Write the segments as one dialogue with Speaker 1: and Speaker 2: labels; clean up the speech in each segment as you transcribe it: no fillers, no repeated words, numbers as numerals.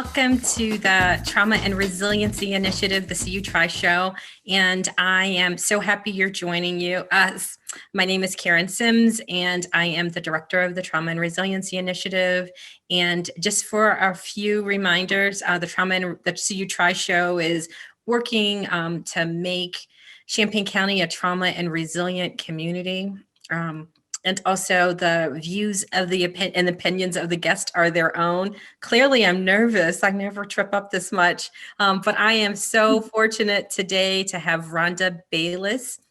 Speaker 1: Welcome to the Trauma and Resiliency Initiative, the See You Try show. And I am so happy you're joining us. My name is Karen Sims, and I am the director of the Trauma and Resiliency Initiative. And just for a few reminders, the See You Try show is working to make Champaign County a trauma and resilient community. And also the views of and opinions of the guest are their own. Clearly, I'm nervous. I never trip up this much. But I am so fortunate today to have Rhonda Bayless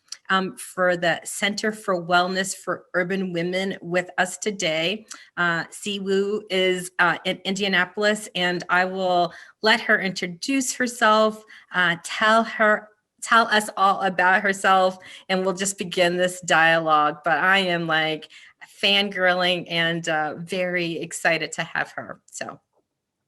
Speaker 1: for the Center for Wellness for Urban Women with us today. Siwoo is in Indianapolis, and I will let her introduce herself, tell us all about herself, and we'll just begin this dialogue. But I am like fangirling and very excited to have her. So.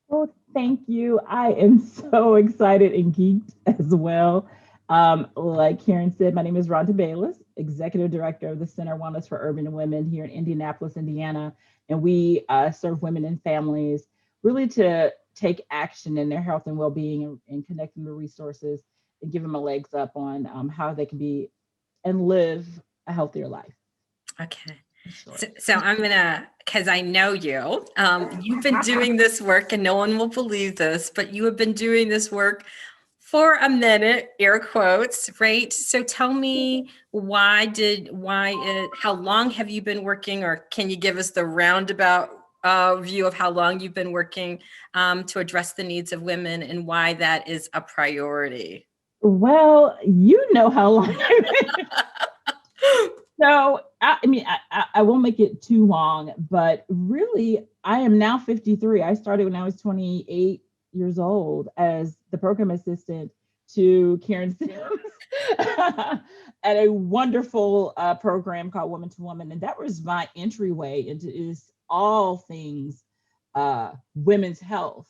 Speaker 2: Well, thank you. I am so excited and geeked as well. Like Karen said, my name is Rhonda Bayless, Executive Director of the Center for Wellness for Urban Women here in Indianapolis, Indiana. And we serve women and families really to take action in their health and well-being and connect them to resources and give them a legs up on how they can be and live a healthier life.
Speaker 1: Okay. So I'm gonna, because I know you, you've been doing this work, and no one will believe this, but you have been doing this work for a minute, air quotes, right? So tell me how long have you been working, or can you give us the roundabout view of how long you've been working to address the needs of women and why that is a priority?
Speaker 2: Well, you know how long. So, I won't make it too long, but really, I am now 53. I started when I was 28 years old as the program assistant to Karen Sims at a wonderful program called Woman to Woman. And that was my entryway into all things women's health.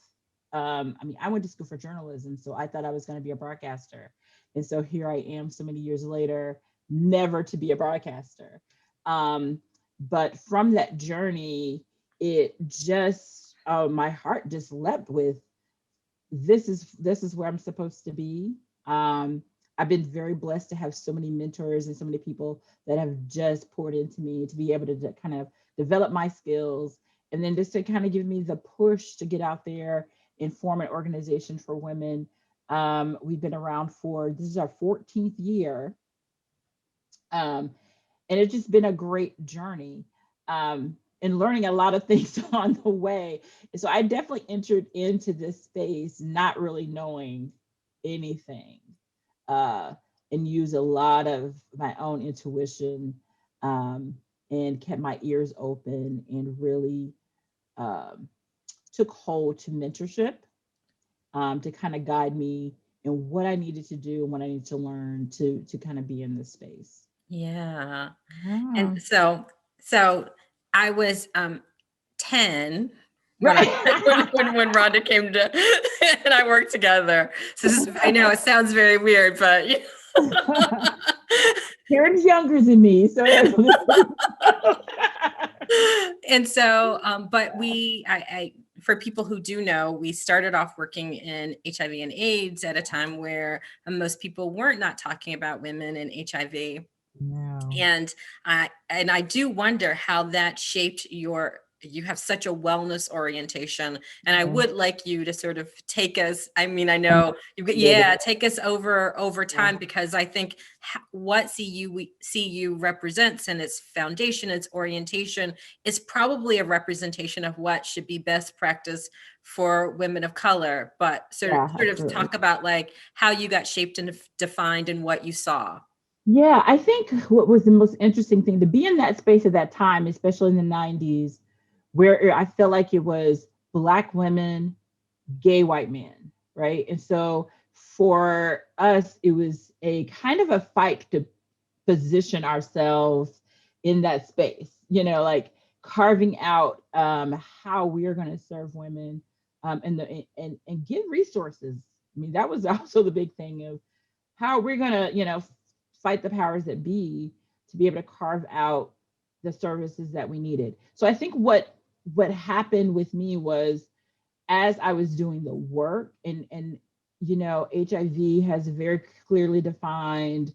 Speaker 2: I went to school for journalism, so I thought I was going to be a broadcaster. And so here I am so many years later, never to be a broadcaster. But from that journey, it just, my heart just leapt with, this is where I'm supposed to be. I've been very blessed to have so many mentors and so many people that have just poured into me to be able to kind of develop my skills, and then just to kind of give me the push to get out there and form an organization for women. We've been around this is our 14th year. And it's just been a great journey, and learning a lot of things on the way. And so I definitely entered into this space not really knowing anything, and used a lot of my own intuition, and kept my ears open and really took hold to mentorship, to kind of guide me in what I needed to do and what I needed to learn to kind of be in this space.
Speaker 1: Yeah.
Speaker 2: Yeah.
Speaker 1: And so I was 10 when
Speaker 2: Right.
Speaker 1: when Rhonda came to and I worked together. So I know it sounds very weird, but
Speaker 2: Karen's younger than me, so
Speaker 1: and so but I for people who do know, we started off working in HIV and AIDS at a time where most people weren't not talking about women and HIV.
Speaker 2: No.
Speaker 1: And I do wonder how that shaped you have such a wellness orientation, and I would like you to sort of take us, I know take us over time, because I think what CU represents and its foundation, its orientation, is probably a representation of what should be best practice for women of color, but sort of talk about like how you got shaped and defined and what you saw.
Speaker 2: Yeah, I think what was the most interesting thing to be in that space at that time, especially in the 90s, where I felt like it was Black women, gay white men, right? And so for us, it was a kind of a fight to position ourselves in that space, like carving out how we are going to serve women, and give resources. That was also the big thing of how we're going to, fight the powers that be to be able to carve out the services that we needed. So I think what happened with me was, as I was doing the work, and you know, HIV has very clearly defined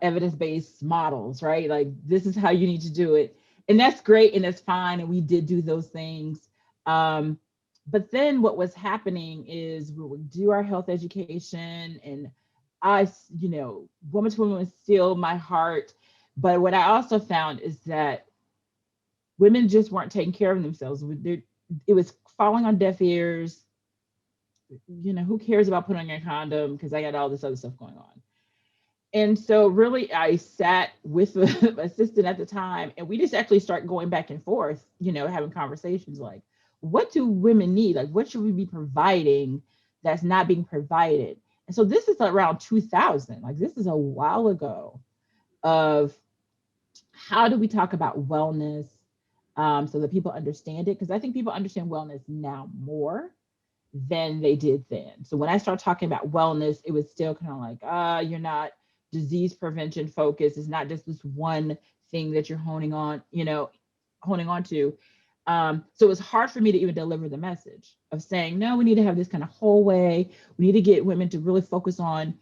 Speaker 2: evidence-based models, right? Like this is how you need to do it, and that's great and that's fine, and we did do those things. Um, but then what was happening is we would do our health education, and I, you know, woman to woman was still my heart. But what I also found is that women just weren't taking care of themselves. It was falling on deaf ears. You know, who cares about putting on a condom because I got all this other stuff going on. And so really I sat with the assistant at the time, and we just actually start going back and forth, you know, having conversations like, what do women need? Like, what should we be providing that's not being provided? And so this is around 2000, like this is a while ago, of how do we talk about wellness, so that people understand it? Because I think people understand wellness now more than they did then. So when I started talking about wellness, it was still kind of like, you're not disease prevention focused. It's not just this one thing that you're honing on, you know, honing on to. So it was hard for me to even deliver the message of saying, no, we need to have this kind of whole way. We need to get women to really focus on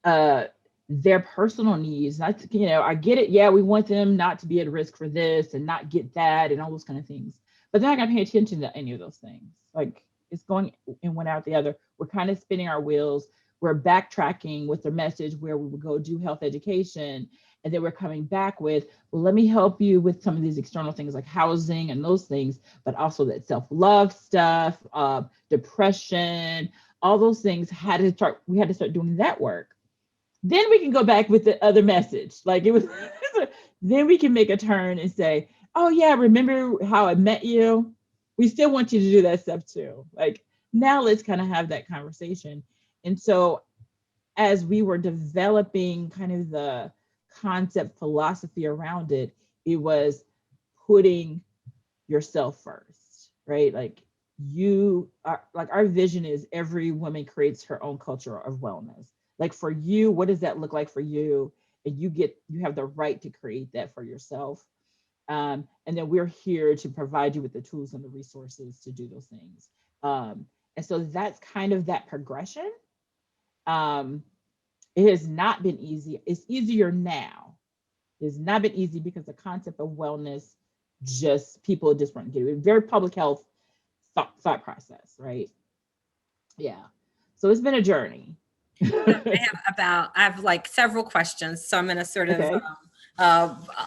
Speaker 2: uh, their personal needs. You know, I get it. Yeah, we want them not to be at risk for this and not get that and all those kind of things. But they're not going to pay attention to any of those things. Like it's going in one out the other. We're kind of spinning our wheels. We're backtracking with the message where we would go do health education. And then we're coming back with, well, let me help you with some of these external things like housing and those things, but also that self-love stuff, depression, all those things we had to start doing that work. Then we can go back with the other message. Like it was, then we can make a turn and say, oh yeah, remember how I met you? We still want you to do that stuff too. Like now let's kind of have that conversation. And so as we were developing kind of the concept philosophy around it, it was putting yourself first, right? Like you are, like our vision is every woman creates her own culture of wellness. Like for you, what does that look like for you? And you have the right to create that for yourself. And then we're here to provide you with the tools and the resources to do those things. And so that's kind of that progression. Um, it has not been easy. It's easier now. It's not been easy because the concept of wellness, just people just weren't getting it. Very public health thought process, right? Yeah. So it's been a journey.
Speaker 1: I have like several questions, so I'm going to sort of
Speaker 2: Okay.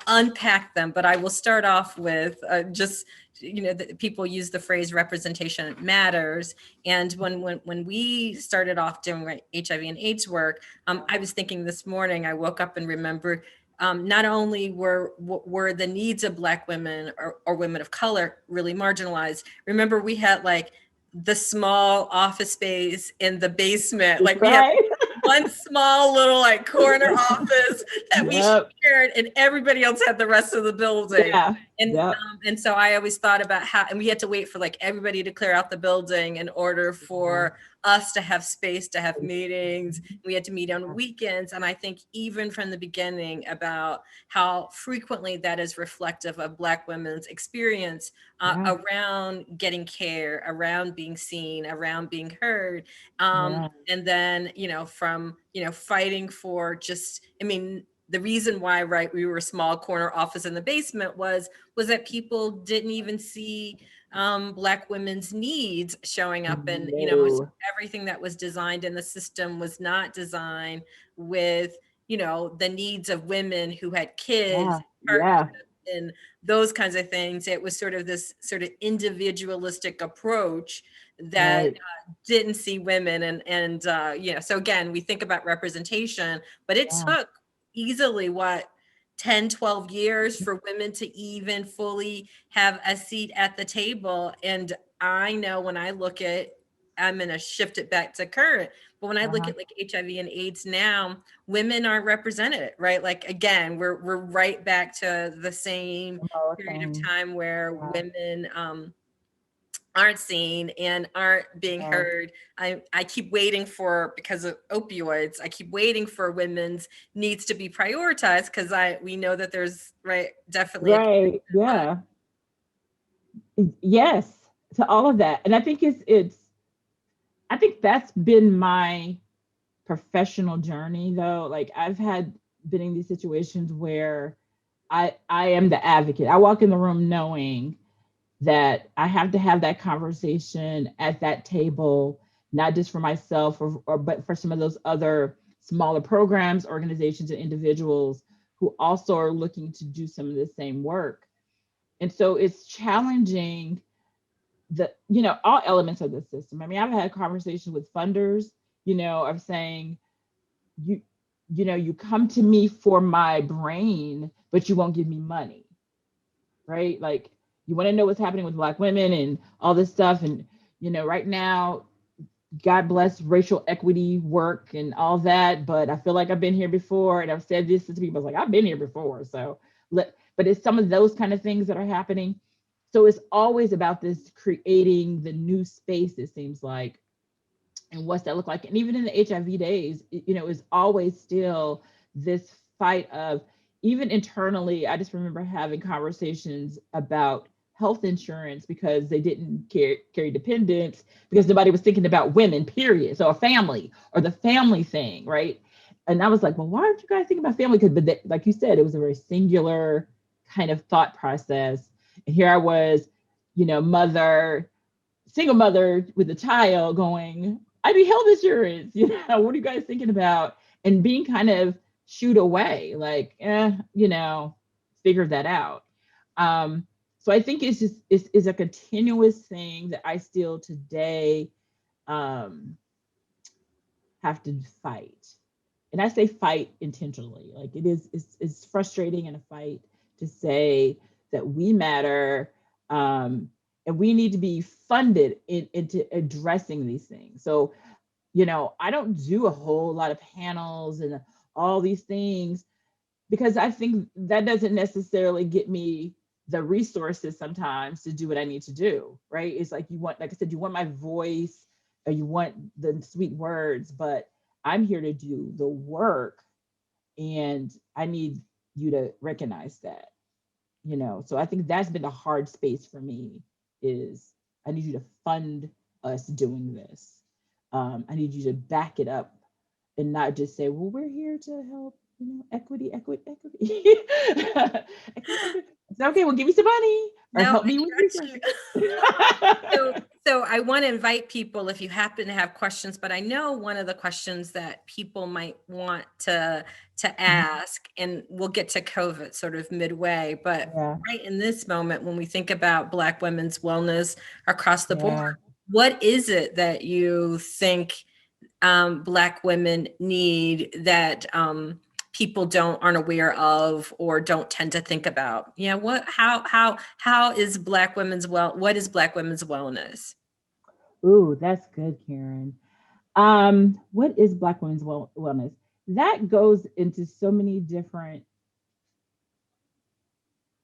Speaker 1: unpack them. But I will start off with just, you know, people use the phrase representation matters. And when we started off doing HIV and AIDS work, I was thinking this morning, I woke up and remember not only were the needs of Black women or women of color really marginalized. Remember, we had like the small office space in the basement. Like we had
Speaker 2: Right.
Speaker 1: one small little like corner office that we
Speaker 2: Yep.
Speaker 1: shared, and everybody else had the rest of the building.
Speaker 2: Yeah. Yep.
Speaker 1: And so I always thought about how, and we had to wait for like everybody to clear out the building in order for us to have space to have meetings. We had to meet on weekends. And I think even from the beginning about how frequently that is reflective of Black women's experience
Speaker 2: Yeah.
Speaker 1: around getting care, around being seen, around being heard.
Speaker 2: Yeah.
Speaker 1: And then, you know, from, you know, fighting for just, I mean, the reason why, right, we were a small corner office in the basement was that people didn't even see Black women's needs showing up, and you know,
Speaker 2: No.
Speaker 1: everything that was designed in the system was not designed with, you know, the needs of women who had kids,
Speaker 2: Yeah.
Speaker 1: partnerships,
Speaker 2: Yeah.
Speaker 1: and those kinds of things. It was sort of this sort of individualistic approach that
Speaker 2: Right.
Speaker 1: didn't see women, and you know, so again, we think about representation, but it
Speaker 2: Yeah.
Speaker 1: took easily what, 10, 12 years for women to even fully have a seat at the table. And I know when I look at, I'm going to shift it back to current, but when I look
Speaker 2: Uh-huh.
Speaker 1: at like HIV and AIDS now, women aren't represented, right? Like again, we're right back to the same
Speaker 2: Oh,
Speaker 1: period of
Speaker 2: same.
Speaker 1: time where
Speaker 2: Yeah.
Speaker 1: women aren't seen and aren't being
Speaker 2: Yeah.
Speaker 1: heard. I keep waiting for, because of opioids, I keep waiting for women's needs to be prioritized, because we know that there's, right, definitely a,
Speaker 2: Right. Yeah. Yes. to all of that. And I think I think that's been my professional journey though. Like I've had been in these situations where I am the advocate. I walk in the room knowing that I have to have that conversation at that table, not just for myself or but for some of those other smaller programs, organizations, and individuals who also are looking to do some of the same work. And so it's challenging all elements of the system. I mean, I've had conversations with funders, of saying, you you come to me for my brain, but you won't give me money, right? Like you want to know what's happening with Black women and all this stuff. And, right now, God bless racial equity work and all that. But I feel like I've been here before. And I've said this to people, like, I've been here before. So, but it's some of those kind of things that are happening. So it's always about this creating the new space, it seems like, and what's that look like. And even in the HIV days, is always still this fight of, even internally, I just remember having conversations about health insurance because they didn't carry dependents because nobody was thinking about women, period. So a family or the family thing, right? And I was like, well, why aren't you guys thinking about family? Because, like you said, it was a very singular kind of thought process. And here I was, single mother with a child going, I need health insurance. What are you guys thinking about? And being kind of shooed away, like, figure that out. So I think it's a continuous thing that I still today um, have to fight. And I say fight intentionally. Like it's frustrating in a fight to say that we matter, and we need to be funded into addressing these things. So, I don't do a whole lot of panels and all these things because I think that doesn't necessarily get me the resources sometimes to do what I need to do, right? It's like like I said, you want my voice or you want the sweet words, but I'm here to do the work and I need you to recognize that, So I think that's been the hard space for me is I need you to fund us doing this. I need you to back it up and not just say, well, we're here to help, equity, equity, equity. Equity, equity. It's okay, well, give me some money or
Speaker 1: No,
Speaker 2: help me with
Speaker 1: I
Speaker 2: resources.
Speaker 1: got you. So I want to invite people if you happen to have questions, but I know one of the questions that people might want to ask, and we'll get to COVID sort of midway, but
Speaker 2: Yeah,
Speaker 1: right in this moment, when we think about Black women's wellness across the board,
Speaker 2: yeah.
Speaker 1: what is it that you think Black women need that people aren't aware of or don't tend to think about? Yeah, how is what is Black women's wellness?
Speaker 2: Ooh, that's good, Karen. What is Black women's wellness? That goes into so many different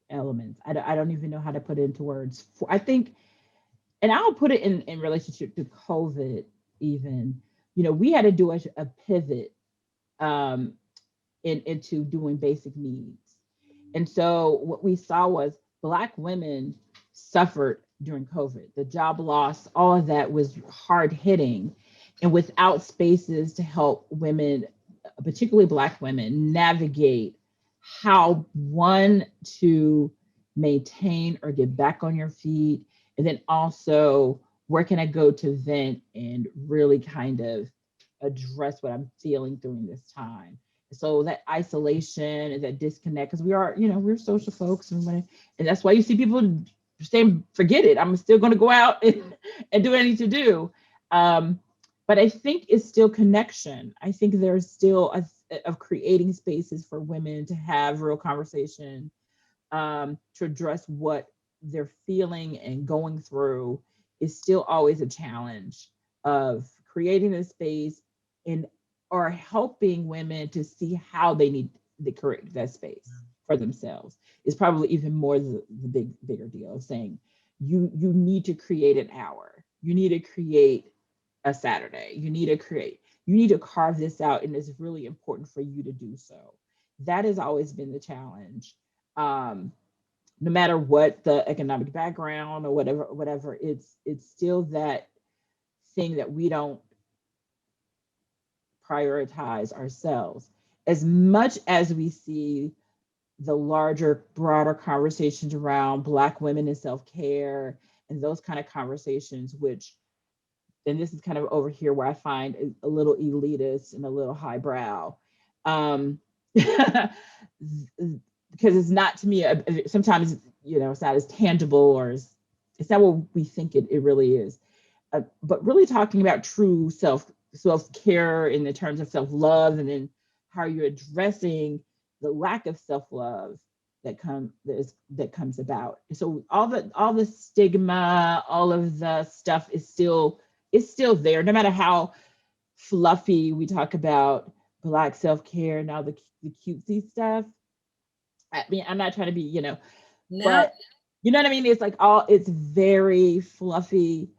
Speaker 2: elements. I don't even know how to put it into words. I think, and I'll put it in relationship to COVID even. We had to do a pivot um, into doing basic needs. And so what we saw was Black women suffered during COVID. The job loss, all of that was hard hitting. And without spaces to help women, particularly Black women, navigate how one to maintain or get back on your feet, and then also where can I go to vent and really kind of address what I'm feeling during this time. So that isolation and that disconnect, because we are, we're social folks, and that's why you see people saying, "Forget it, I'm still going to go out and do what I need to do." But I think it's still connection. I think there's still of creating spaces for women to have real conversation, to address what they're feeling and going through is still always a challenge of creating a space and or helping women to see how they need to create that space for themselves is probably even more the bigger deal of saying you need to create an hour, you need to create a Saturday, you need to carve this out, and it's really important for you to do so. That has always been the challenge. um, no matter what the economic background or whatever, it's still that thing that we don't prioritize ourselves as much as we see the larger, broader conversations around Black women and self-care and those kind of conversations, which, and this is kind of over here where I find a little elitist and a little highbrow. Because it's not, to me, sometimes, it's not as tangible, or it's not what we think it really is. But really talking about true self-care in the terms of self-love, and then how you're addressing the lack of self-love that comes about. So all the stigma, all of the stuff is still there, no matter how fluffy we talk about Black self-care, now the cutesy stuff. I mean, I'm not trying to be,
Speaker 1: No.
Speaker 2: but you know what I mean? It's very fluffy.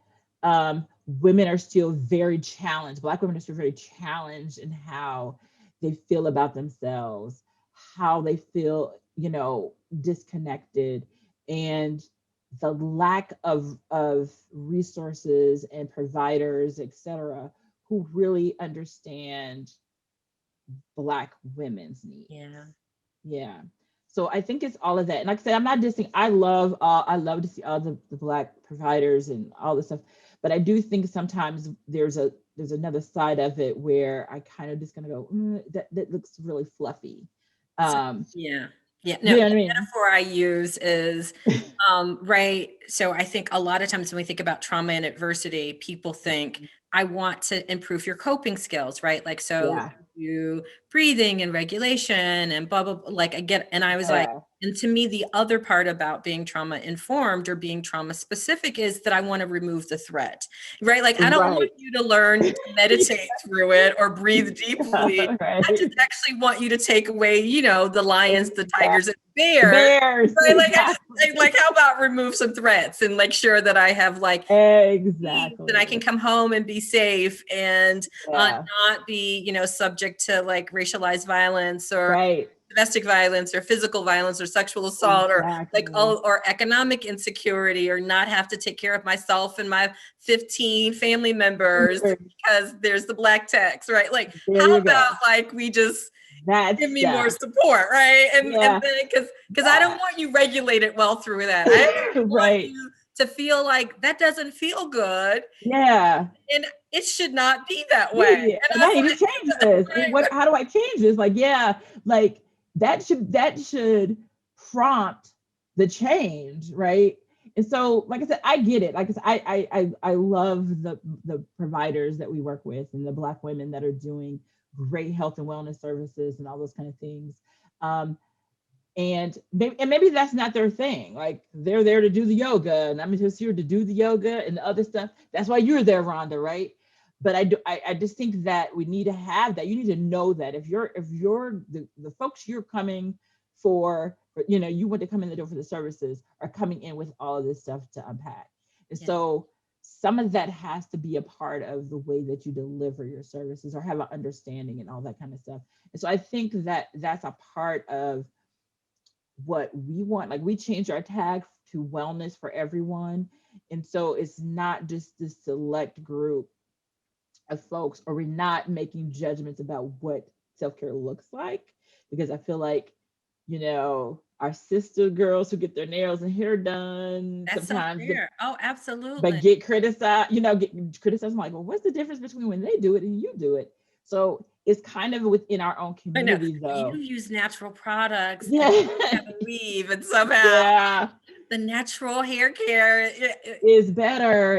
Speaker 2: Women are still very challenged. Black women are still very challenged in how they feel about themselves, how they feel, disconnected, and the lack of resources and providers, etc., who really understand Black women's needs.
Speaker 1: Yeah.
Speaker 2: Yeah. So I think it's all of that. And like I said, I'm not dissing. I love to see all the Black providers and all this stuff. But I do think sometimes there's another side of it where I kind of just gonna go, that looks really fluffy.
Speaker 1: So,
Speaker 2: Um,
Speaker 1: yeah. Yeah. No,
Speaker 2: you know
Speaker 1: the
Speaker 2: what I mean?
Speaker 1: metaphor I use is right. So I think a lot of times when we think about trauma and adversity, people think, I want to improve your coping skills, right? Like, so
Speaker 2: Yeah.
Speaker 1: you breathing and regulation and blah, blah, blah. Like, I get, and I was like,
Speaker 2: Yeah.
Speaker 1: and to me, the other part about being trauma informed or being trauma specific is that I want to remove the threat, right? Like, I don't want
Speaker 2: Right.
Speaker 1: you to learn to meditate through it or breathe deeply. I just
Speaker 2: Right.
Speaker 1: actually want you to take away, the lions, the
Speaker 2: Exactly.
Speaker 1: tigers, and bears.
Speaker 2: Bears.
Speaker 1: Right? Like, I just
Speaker 2: Exactly.
Speaker 1: like, how about remove some threats and make sure that I have like peace and I can
Speaker 2: Exactly.
Speaker 1: come home and be safe and
Speaker 2: Yeah.
Speaker 1: not be, subject to like racialized violence or
Speaker 2: Right.
Speaker 1: domestic violence or physical violence or sexual assault or like
Speaker 2: Exactly.
Speaker 1: all or economic insecurity or not have to take care of myself and my 15 family members because there's the black tax, right? Like,
Speaker 2: There
Speaker 1: how
Speaker 2: you
Speaker 1: about
Speaker 2: go.
Speaker 1: like we just
Speaker 2: That
Speaker 1: give me more
Speaker 2: stuff.
Speaker 1: support, right? And
Speaker 2: Yeah.
Speaker 1: then because I don't
Speaker 2: That.
Speaker 1: want you regulated well through that. I actually want
Speaker 2: Right.
Speaker 1: you to feel like that doesn't feel good
Speaker 2: Yeah.
Speaker 1: and it should not be that way.
Speaker 2: Yeah.
Speaker 1: And
Speaker 2: And
Speaker 1: I
Speaker 2: I
Speaker 1: was
Speaker 2: need to change this.
Speaker 1: like,
Speaker 2: What? How do I change this? Like, yeah, like that should prompt the change, right? And so, like I said, I get it. Like I said, I love the providers that we work with and the Black women that are doing great health and wellness services and all those kind of things. Um, and maybe that's not their thing. Like, they're there to do the yoga, and I'm just here to do the yoga and the other stuff. That's why you're there, Rhonda, right? But I just think that we need to have that. You need to know that if you're the folks you're coming for, you want to come in the door for the services, are coming in with all of this stuff to unpack. And
Speaker 1: yeah,
Speaker 2: so some of that has to be a part of the way that you deliver your services or have an understanding and all that kind of stuff. And so I think that that's a part of what we want. Like, we changed our tag to wellness for everyone. And so it's not just this select group of folks, or we're not making judgments about what self-care looks like. Because I feel like, our sister girls who get their nails and hair done
Speaker 1: that's so
Speaker 2: sometimes
Speaker 1: fair. Oh, absolutely.
Speaker 2: get criticized, get criticized. I'm like, well, what's the difference between when they do it and you do it? So it's kind of within our own
Speaker 1: I know
Speaker 2: community,
Speaker 1: you
Speaker 2: though.
Speaker 1: use natural products and
Speaker 2: Yeah.
Speaker 1: have a weave and somehow
Speaker 2: Yeah.
Speaker 1: the natural hair care.
Speaker 2: Is better.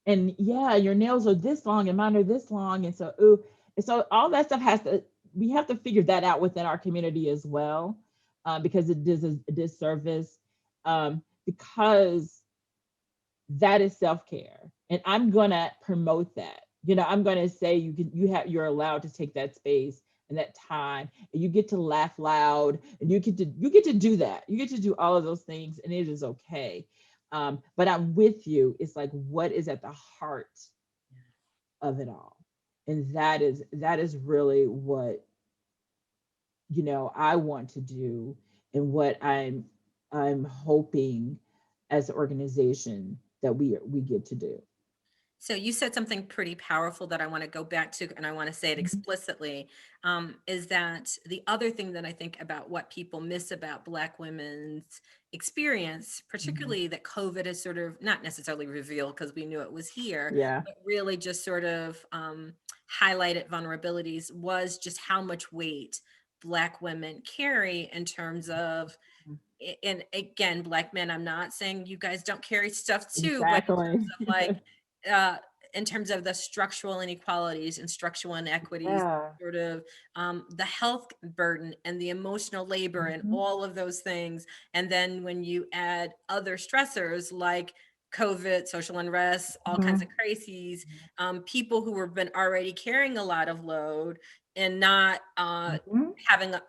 Speaker 2: And yeah, your nails are this long and mine are this long. And so, ooh, and so all that stuff we have to figure that out within our community as well, because it is a disservice, because that is self-care. And I'm going to promote that. I'm going to say you're allowed to take that space and that time, and you get to laugh loud, and you get to do that. You get to do all of those things, and it is okay. But I'm with you. It's like, what is at the heart of it all? And that is really what, I want to do, and what I'm I'm hoping as an organization that we get to do.
Speaker 1: So you said something pretty powerful that I want to go back to, and I want to say it
Speaker 2: Mhm.
Speaker 1: explicitly, is that the other thing that I think about what people miss about Black women's experience,
Speaker 2: Mhm.
Speaker 1: particularly that COVID has sort of not necessarily revealed because we knew it was here,
Speaker 2: Yeah.
Speaker 1: but really just sort of highlighted vulnerabilities, was just how much weight Black women carry in terms of, and again, Black men, I'm not saying you guys don't carry stuff too, but in terms
Speaker 2: Exactly.
Speaker 1: of like, uh, in terms of the structural inequalities and structural inequities,
Speaker 2: Yeah.
Speaker 1: sort of the health burden and the emotional labor and
Speaker 2: Mhm.
Speaker 1: all of those things. And then when you add other stressors like COVID, social unrest, all kinds of
Speaker 2: Mhm.
Speaker 1: crises, people who have been already carrying a lot of load and not
Speaker 2: Mhm.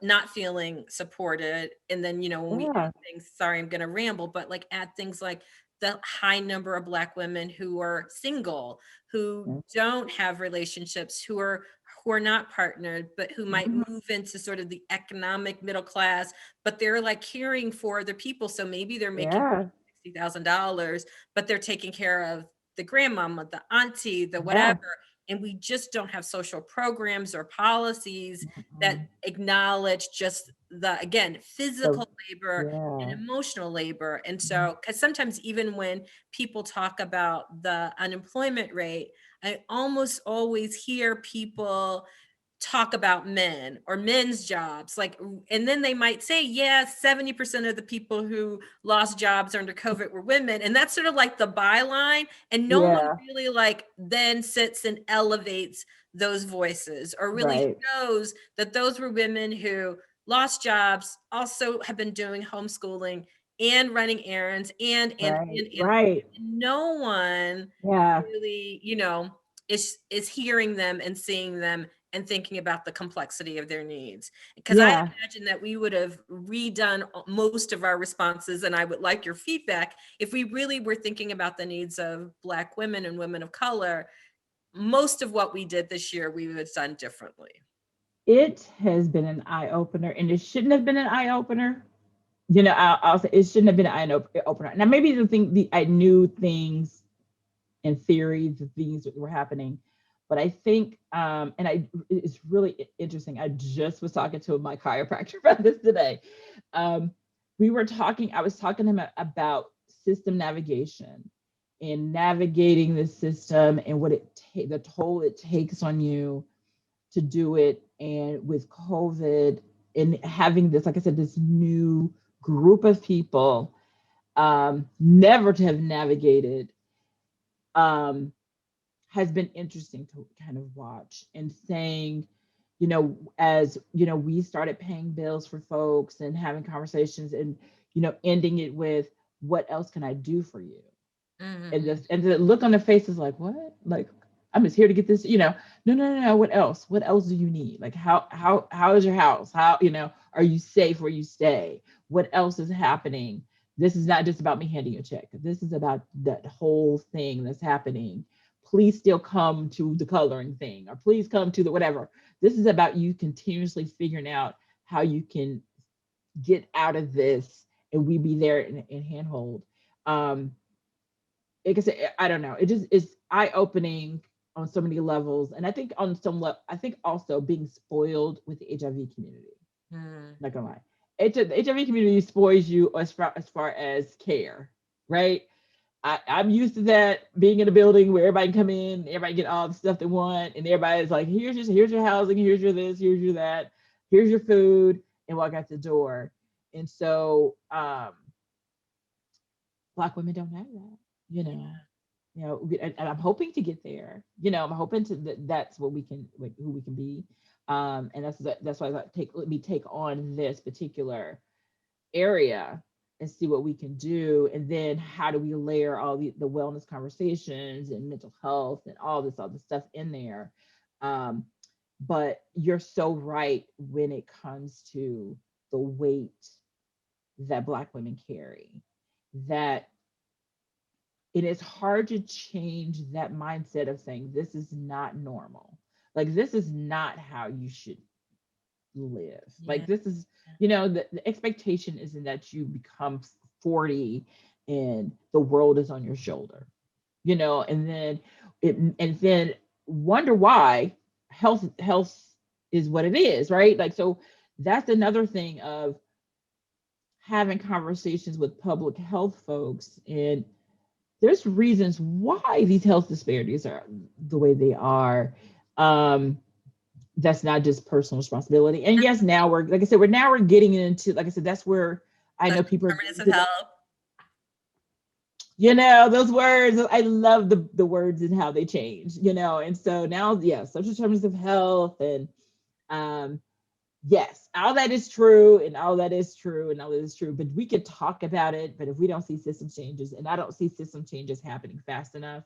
Speaker 1: not feeling supported. And then, when we
Speaker 2: Yeah.
Speaker 1: add things, sorry, I'm going to ramble, but like add things like the high number of Black women who are single, who
Speaker 2: Yeah.
Speaker 1: don't have relationships, who are not partnered, but who might
Speaker 2: Mhm.
Speaker 1: move into sort of the economic middle class, but they're like caring for other people. So maybe they're making
Speaker 2: Yeah.
Speaker 1: $60,000, but they're taking care of the grandmama, the auntie, the whatever.
Speaker 2: Yeah.
Speaker 1: And we just don't have social programs or policies that
Speaker 2: Mhm.
Speaker 1: acknowledge just the, again,
Speaker 2: So
Speaker 1: physical labor and
Speaker 2: yeah.
Speaker 1: emotional labor. And
Speaker 2: Mhm.
Speaker 1: so, because sometimes even when people talk about the unemployment rate, I almost always hear people talk about men or men's jobs, like, and then they might say, yeah, 70% of the people who lost jobs under COVID were women, and that's sort of like the byline, and no one
Speaker 2: Yeah.
Speaker 1: really like then sits and elevates those voices or really
Speaker 2: Right.
Speaker 1: shows that those were women who lost jobs, also have been doing homeschooling and running errands
Speaker 2: Right.
Speaker 1: and
Speaker 2: Right.
Speaker 1: no one
Speaker 2: Yeah.
Speaker 1: really, is hearing them and seeing them and thinking about the complexity of their needs. Because I
Speaker 2: Yeah.
Speaker 1: imagine that we would have redone most of our responses, and I would like your feedback, if we really were thinking about the needs of Black women and women of color. Most of what we did this year, we would have done differently.
Speaker 2: It has been an eye opener, and it shouldn't have been an eye opener. I'll say it shouldn't have been an opener. Now, maybe I knew things in theory, the things that were happening, but I think, it's really interesting. I just was talking to my chiropractor about this today. Um, I was talking to him about system navigation and navigating the system and the toll it takes on you to do it. And with COVID and having this, like I said, this new group of people, never to have navigated, um, has been interesting to kind of watch and saying, as we started paying bills for folks and having conversations and, ending it with, what else can I do for you? And
Speaker 1: Mhm.
Speaker 2: the look on their faces like, what? Like, I'm just here to get this, no, no, no, no. What else? What else do you need? Like, how is your house? How, are you safe where you stay? What else is happening? This is not just about me handing you a check. This is about that whole thing that's happening. Please still come to the coloring thing, or please come to the whatever. This is about you continuously figuring out how you can get out of this, and we be there in handhold. Um, like I said, I don't know. It just is eye opening on so many levels, and I think on some level, I think also being spoiled with the HIV community.
Speaker 1: Mm.
Speaker 2: Not gonna lie, the HIV community spoils you as far as care, right? I'm used to that, being in a building where everybody can come in, everybody get all the stuff they want, and everybody's like, here's your housing, here's your this, here's your that, here's your food, and walk out the door. And so, Black women don't have that, you know. And I'm hoping to get there. I'm hoping to that's what we can, like, who we can be. And that's why let me take on this particular area and see what we can do. And then how do we layer all the wellness conversations and mental health and all this other stuff in there. Um, but you're so right when it comes to the weight that Black women carry, that it is hard to change that mindset of saying this is not normal. Like, this is not how you should. live.
Speaker 1: Yeah.
Speaker 2: Like this is, the expectation isn't that you become 40 and the world is on your shoulder, and then wonder why health is what it is, right? Like, so that's another thing of having conversations with public health folks, and there's reasons why these health disparities are the way they are. um that's not just personal responsibility. And yes, now we're, like I said, we're getting into, like I said, that's where I know
Speaker 1: Social
Speaker 2: people are
Speaker 1: determinants
Speaker 2: getting
Speaker 1: of
Speaker 2: to the,
Speaker 1: health.
Speaker 2: those words. I love the words and how they change, and so now, yeah, social determinants of health, and um yes, all that is true, and all that is true, and all that is true. But we could talk about it. But if we don't see system changes, and I don't see system changes happening fast enough,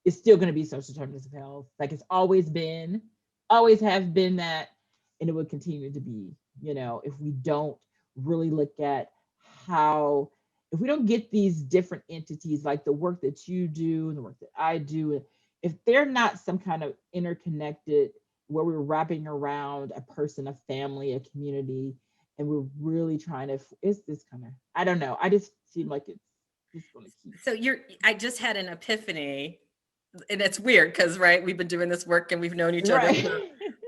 Speaker 2: it's still going to be social determinants of health. Like it's always been, always have been that, and it will continue to be. If we don't really look at how, if we don't get these different entities, like the work that you do and the work that I do, if they're not some kind of interconnected, where we're wrapping around a person, a family, a community, and we're really trying to, it's this kind of, I don't know. I just seem like it's just going to keep.
Speaker 1: So I just had an epiphany, and it's weird because, right, we've been doing this work and we've known each other
Speaker 2: Right.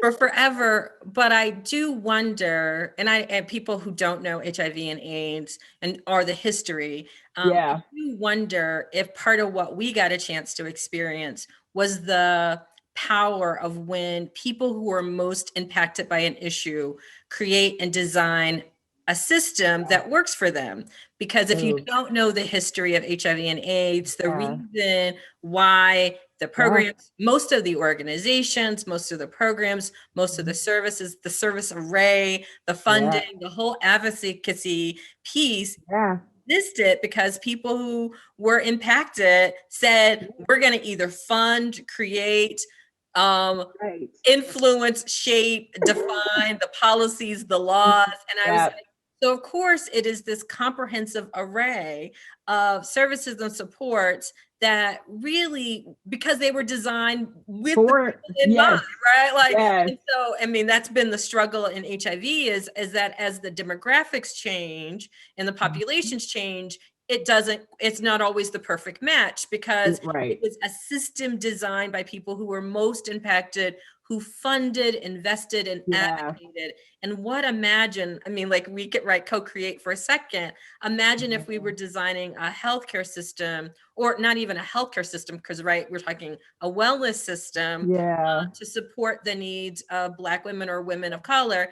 Speaker 1: for forever. But I do wonder, and people who don't know HIV and AIDS and or the history, I
Speaker 2: Yeah.
Speaker 1: do wonder if part of what we got a chance to experience was the power of when people who are most impacted by an issue create and design a system that works for them. Because if you
Speaker 2: Oh,
Speaker 1: don't know the history of HIV and AIDS, the
Speaker 2: yeah.
Speaker 1: reason why the
Speaker 2: Yeah.
Speaker 1: programs, most of the organizations, most of the programs, most of the
Speaker 2: Mhm.
Speaker 1: services, the service array, the
Speaker 2: Yeah.
Speaker 1: funding, the whole advocacy piece
Speaker 2: Yeah.
Speaker 1: existed because people who were impacted said, we're going to either fund, create, um,
Speaker 2: Right.
Speaker 1: influence, shape, define the policies, the laws. And I was
Speaker 2: Yeah.
Speaker 1: like, so of course it is this comprehensive array of services and supports that really, because they were designed with the
Speaker 2: For
Speaker 1: people in mind,
Speaker 2: yes.
Speaker 1: right? Like,
Speaker 2: Yes.
Speaker 1: and so, I mean, that's been the struggle in HIV is that as the demographics change and the
Speaker 2: Mhm.
Speaker 1: populations change, it's not always the perfect match because it
Speaker 2: Right.
Speaker 1: was a system designed by people who were most impacted, who funded, invested, and
Speaker 2: Yeah.
Speaker 1: advocated. And imagine, I mean, like we could co-create for a second. Imagine if we
Speaker 2: Yeah.
Speaker 1: were designing a healthcare system, or not even a healthcare system, because we're talking a wellness system
Speaker 2: Yeah.
Speaker 1: to support the needs of Black women or women of color,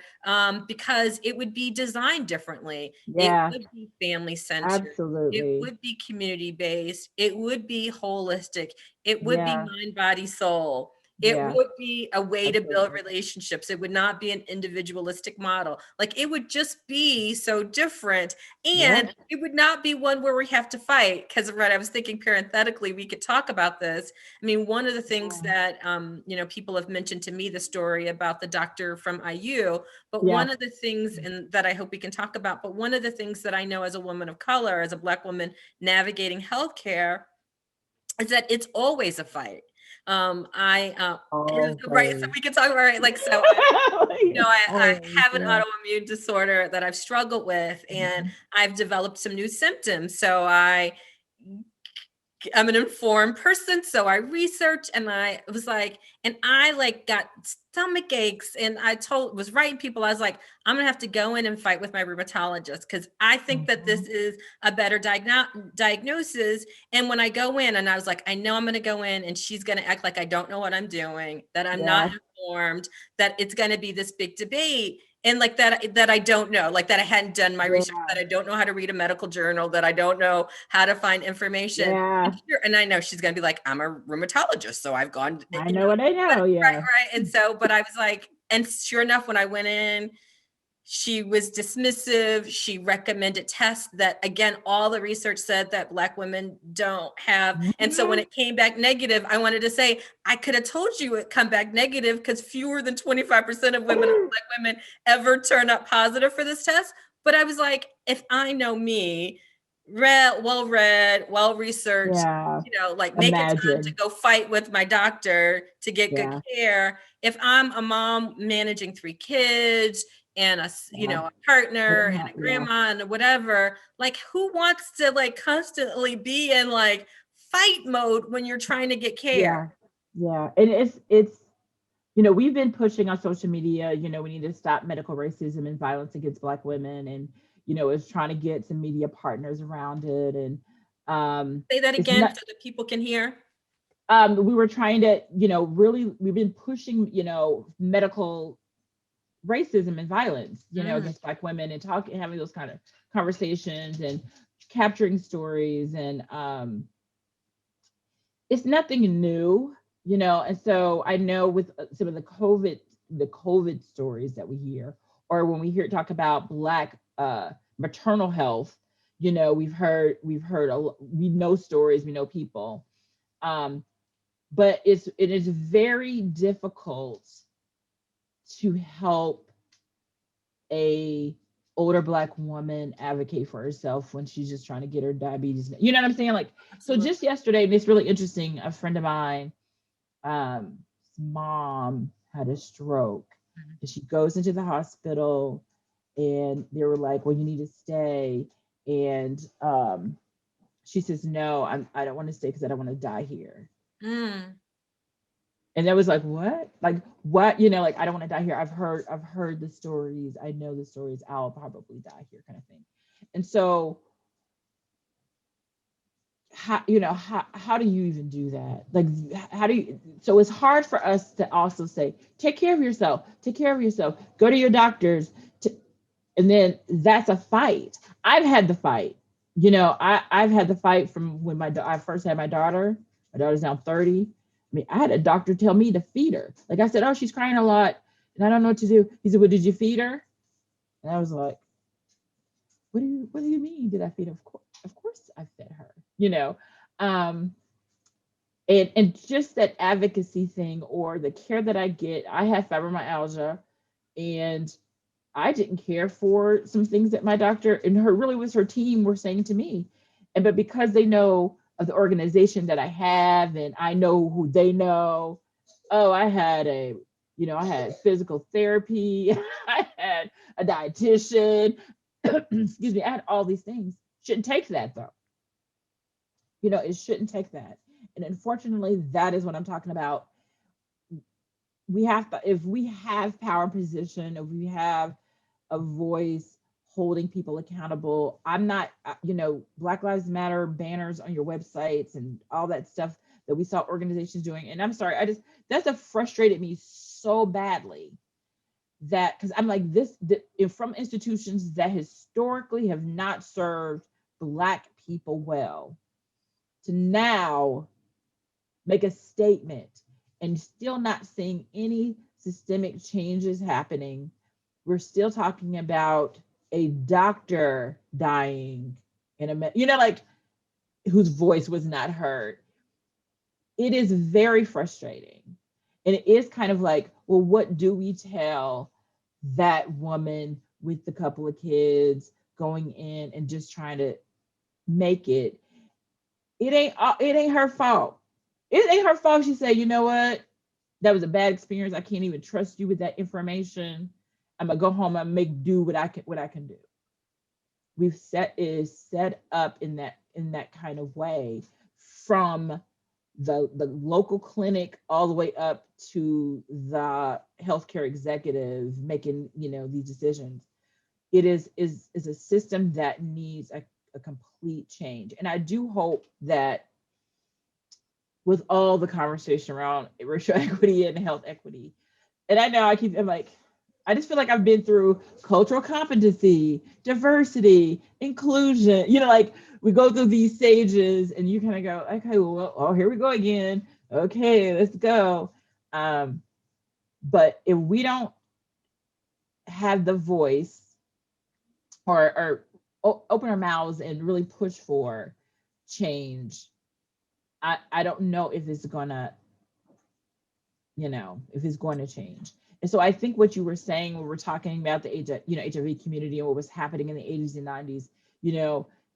Speaker 1: because it would be designed differently. It
Speaker 2: Yeah.
Speaker 1: would be family centered. It
Speaker 2: Absolutely.
Speaker 1: would be community based. It would be holistic. It would be
Speaker 2: Yeah.
Speaker 1: mind, body, soul. It
Speaker 2: Yeah.
Speaker 1: would be a way to build
Speaker 2: Absolutely.
Speaker 1: relationships. It would not be an individualistic model. Like it would just be so different.
Speaker 2: Yeah.
Speaker 1: And it would not be one where we have to fight. Because, right, I was thinking parenthetically, we could talk about this. I mean, one of the things that, people have mentioned to me the story about the doctor from IU, but
Speaker 2: Yeah.
Speaker 1: one of the things, and that I hope we can talk about, but one of the things that I know as a woman of color, as a Black woman navigating healthcare, is that it's always a fight. Right. So
Speaker 2: Always.
Speaker 1: we can talk about it. Like, so I
Speaker 2: Always.
Speaker 1: have an
Speaker 2: Yeah.
Speaker 1: autoimmune disorder that I've struggled with, and
Speaker 2: Mhm.
Speaker 1: I've developed some new symptoms. So I'm an informed person, so I researched, and I was like, and I got stomach aches, and was writing people. I was like, I'm gonna have to go in and fight with my rheumatologist because I think that this
Speaker 2: Mhm.
Speaker 1: is a better diagnosis. And when I go in, and I was like, I know I'm gonna go in, and she's gonna act like I don't know what I'm doing, that I'm not
Speaker 2: Yeah.
Speaker 1: informed, that it's gonna be this big debate. And that I don't know, like that I hadn't done my research,
Speaker 2: Yeah.
Speaker 1: that I don't know how to read a medical journal, that I don't know how to find information.
Speaker 2: Yeah.
Speaker 1: And I know she's going to be like, I'm a rheumatologist. So I've gone,
Speaker 2: I know what I
Speaker 1: but
Speaker 2: know.
Speaker 1: right,
Speaker 2: Yeah.
Speaker 1: right. And so, but I was like, and sure enough, when I went in, she was dismissive. She recommended tests that, again, all the research said that Black women don't have. And so when
Speaker 2: Mhm.
Speaker 1: it came back negative, I wanted to say, I could have told you it come back negative because fewer than 25% of women, Black women, ever turn up positive for this test. But I was like, if I know me, well read, well researched,
Speaker 2: Yeah.
Speaker 1: like making time to
Speaker 2: Imagine.
Speaker 1: go fight with my doctor to get good
Speaker 2: Yeah.
Speaker 1: care. if I'm a mom managing 3 kids and you
Speaker 2: Yeah.
Speaker 1: know, a partner and a
Speaker 2: Yeah.
Speaker 1: grandma and whatever, like who wants to like constantly be in like fight mode when you're trying to get care?
Speaker 2: Yeah. Yeah. And it's, you know, we've been pushing on social media, you know, we need to stop medical racism and violence against Black women. And, you know, it's trying to get some media partners around it. And
Speaker 1: Say that
Speaker 2: it's
Speaker 1: again
Speaker 2: not,
Speaker 1: so that people can hear.
Speaker 2: we were trying to, you know, really, we've been pushing, you know, medical racism and violence, you know,
Speaker 1: Mm,
Speaker 2: against Black women and talking, having those kind of conversations and capturing stories. And it's nothing new, you know. And so I know with some of the COVID stories that we hear, or when we hear talk about Black maternal health, you know, we know stories, we know people, um, but it is very difficult to help a older Black woman advocate for herself when she's just trying to get her diabetes. You know what I'm saying? Like, so
Speaker 1: absolutely.
Speaker 2: just yesterday, and it's really interesting, a friend of mine, mom had a stroke, and she goes into the hospital, and they were like, well, you need to stay. And she says, no, I don't want to stay because I don't want to die here.
Speaker 1: Mm,
Speaker 2: And that was like, what? Like, what? You know, like, I don't want to die here. I've heard the stories. I know the stories. I'll probably die here, kind of thing. And so, how do you even do that? Like, how do you? So it's hard for us to also say, take care of yourself. Take care of yourself. Go to your doctors. To, and then that's a fight. I've had the fight. You know, I've had the fight from when I first had my daughter. My daughter's now 30. I mean, I had a doctor tell me to feed her. Like, I said, oh, she's crying a lot, and I don't know what to do. He said, well, did you feed her? And I was like, what do you mean? Did I feed her? Of course, I fed her. You know, um, and just that advocacy thing, or the care that I get. I have fibromyalgia, and I didn't care for some things that my doctor and her really was her team were saying to me. And but because they know of the organization that I have, and I know who they know, oh, I had physical therapy, I had a dietitian, excuse me, I had all these things. Shouldn't take that though. You know, it shouldn't take that. And unfortunately, that is what I'm talking about. We have to, if we have power position, if we have a voice holding people accountable. I'm not, Black Lives Matter banners on your websites and all that stuff that we saw organizations doing. And I'm sorry, that's what frustrated me so badly, that because I'm like, from institutions that historically have not served Black people well, to now make a statement and still not seeing any systemic changes happening. We're still talking about a doctor dying like, whose voice was not heard. It is very frustrating. And it is kind of like, well, what do we tell that woman with the couple of kids going in and just trying to make it? It ain't her fault. It ain't her fault. She said, you know what? That was a bad experience. I can't even trust you with that information. I'm gonna go home and make do what I can do. Is set up in that kind of way, from the local clinic all the way up to the healthcare executive making these decisions. It is a system that needs a complete change. And I do hope that with all the conversation around racial equity and health equity, and I know I'm like, I just feel like I've been through cultural competency, diversity, inclusion. Like, we go through these stages, and you kind of go, okay, well, oh, here we go again. Okay, let's go. But if we don't have the voice, or open our mouths and really push for change, I don't know if it's going to change. And so I think what you were saying when we're talking about the HIV community and what was happening in the 80s and 90s,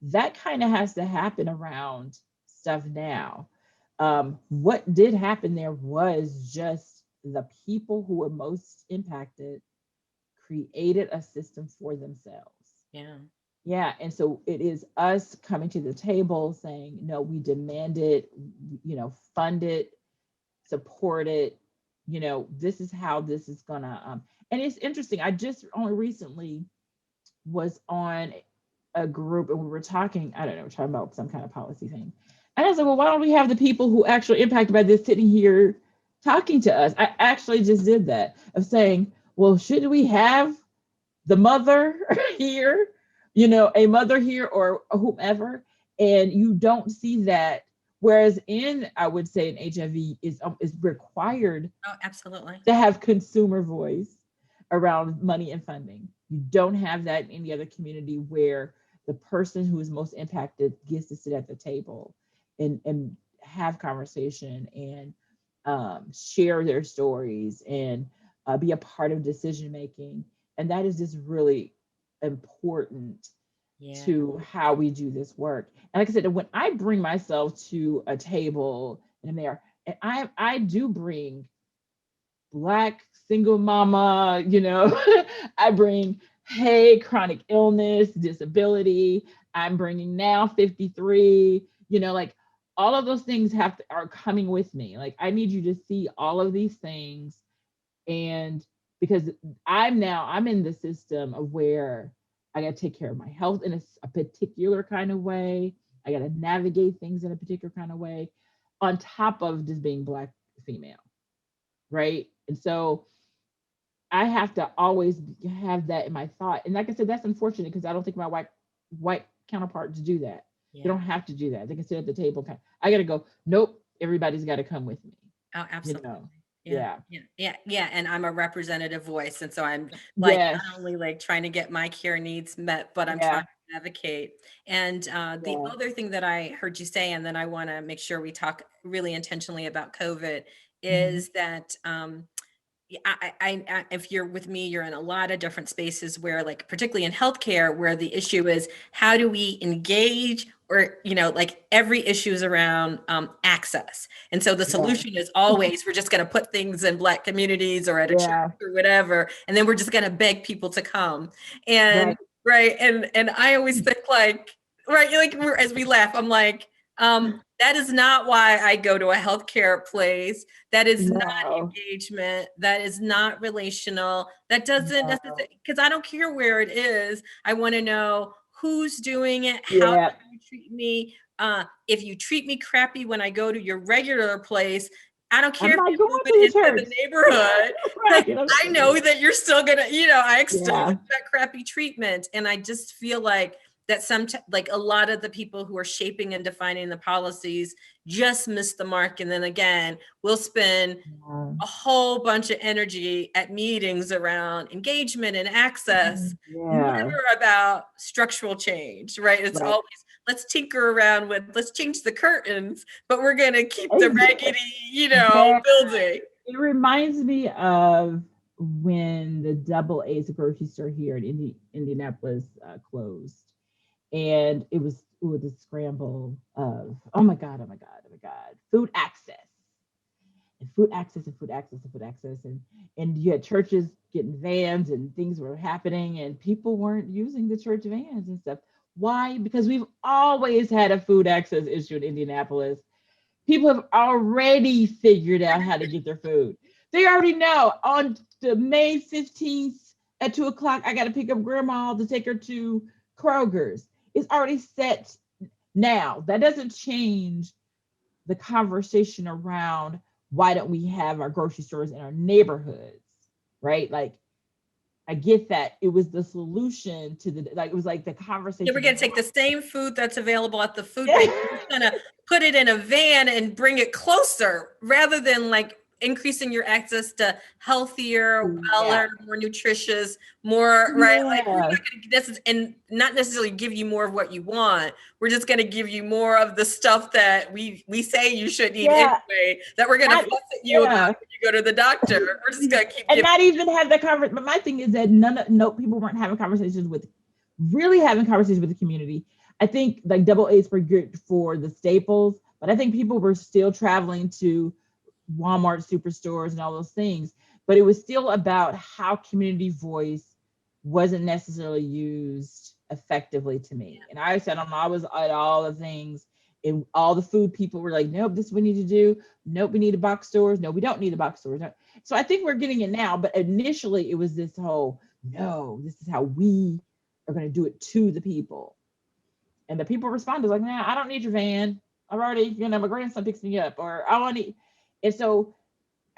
Speaker 2: that kind of has to happen around stuff now. What did happen there was just the people who were most impacted created a system for themselves.
Speaker 1: Yeah.
Speaker 2: Yeah, and so it is us coming to the table saying, no, we demand it, fund it, support it. This is how this is gonna. And it's interesting. I just only recently was on a group and we were talking. I don't know, talking about some kind of policy thing. And I was like, well, why don't we have the people who actually impacted by this sitting here talking to us? I actually just did that of saying, well, should we have the mother here, a mother here or whomever, and you don't see that. Whereas I would say in HIV is required
Speaker 1: Oh, absolutely.
Speaker 2: to have consumer voice around money and funding. You don't have that in any other community where the person who is most impacted gets to sit at the table and have conversation and share their stories and be a part of decision making. And that is just really important to how we do this work. And like I said, when I bring myself to a table and there, and I do bring Black single mama, I bring, hey, chronic illness, disability. I'm bringing now 53, like all of those things are coming with me. Like I need you to see all of these things. And because I'm in the system of where I got to take care of my health in a particular kind of way. I got to navigate things in a particular kind of way on top of just being Black female. Right. And so I have to always have that in my thought. And like I said, that's unfortunate because I don't think my white counterparts do that. Yeah. They don't have to do that. They can sit at the table. I got to go, nope, everybody's got to come with me.
Speaker 1: Oh, absolutely.
Speaker 2: Yeah.
Speaker 1: And I'm a representative voice. And so I'm like, not only like trying to get my care needs met, but I'm trying to advocate. And the other thing that I heard you say, and then I want to make sure we talk really intentionally about COVID, is that if you're with me, you're in a lot of different spaces where, like, particularly in healthcare, where the issue is how do we engage, or, like every issue is around access. And so the solution is always, we're just going to put things in Black communities or at a church or whatever. And then we're just going to beg people to come. And And I always think like as we laugh, I'm like, that is not why I go to a healthcare place. That is not engagement. That is not relational. That doesn't necessarily, because I don't care where it is. I want to know who's doing it, how you treat me. If you treat me crappy when I go to your regular place, I don't care if you move it into the neighborhood. I know that you're still gonna, I still want that crappy treatment. And I just feel like that like a lot of the people who are shaping and defining the policies just miss the mark. And then again, we'll spend a whole bunch of energy at meetings around engagement and access, never about structural change, right? It's always, let's tinker around with, let's change the curtains, but we're going to keep the raggedy, building.
Speaker 2: It reminds me of when the Double A's grocery store here in Indianapolis closed. And it was a scramble of, oh my God, food access. And you had churches getting vans and things were happening and people weren't using the church vans and stuff. Why? Because we've always had a food access issue in Indianapolis. People have already figured out how to get their food. They already know on the May 15th at 2:00, I got to pick up grandma to take her to Kroger's. It's already set now. That doesn't change the conversation around why don't we have our grocery stores in our neighborhoods, right? Like, I get that it was the solution to it was like the conversation.
Speaker 1: Yeah, we're going to take the same food that's available at the food bank. We're going to put it in a van and bring it closer rather than like increasing your access to healthier, weller, more nutritious, more, right? Like, we're not gonna, and not necessarily give you more of what you want. We're just going to give you more of the stuff that we say you should eat anyway, that we're going to fuss at you about when you go to the doctor. We're just going to keep
Speaker 2: and not even have that conversation. But my thing is that people weren't having conversations with the community. I think like Double A's were good for the staples, but I think people were still traveling to Walmart superstores and all those things, but it was still about how community voice wasn't necessarily used effectively to me. And I said, I was at all the things, and all the food people were like, nope, this is what we need to do. Nope, we need a box stores. No, we don't need a box stores. No. So I think we're getting it now, but initially it was this whole, no, this is how we are going to do it to the people. And the people responded like, nah, I don't need your van. I've already, my grandson picks me up, or I want to. And so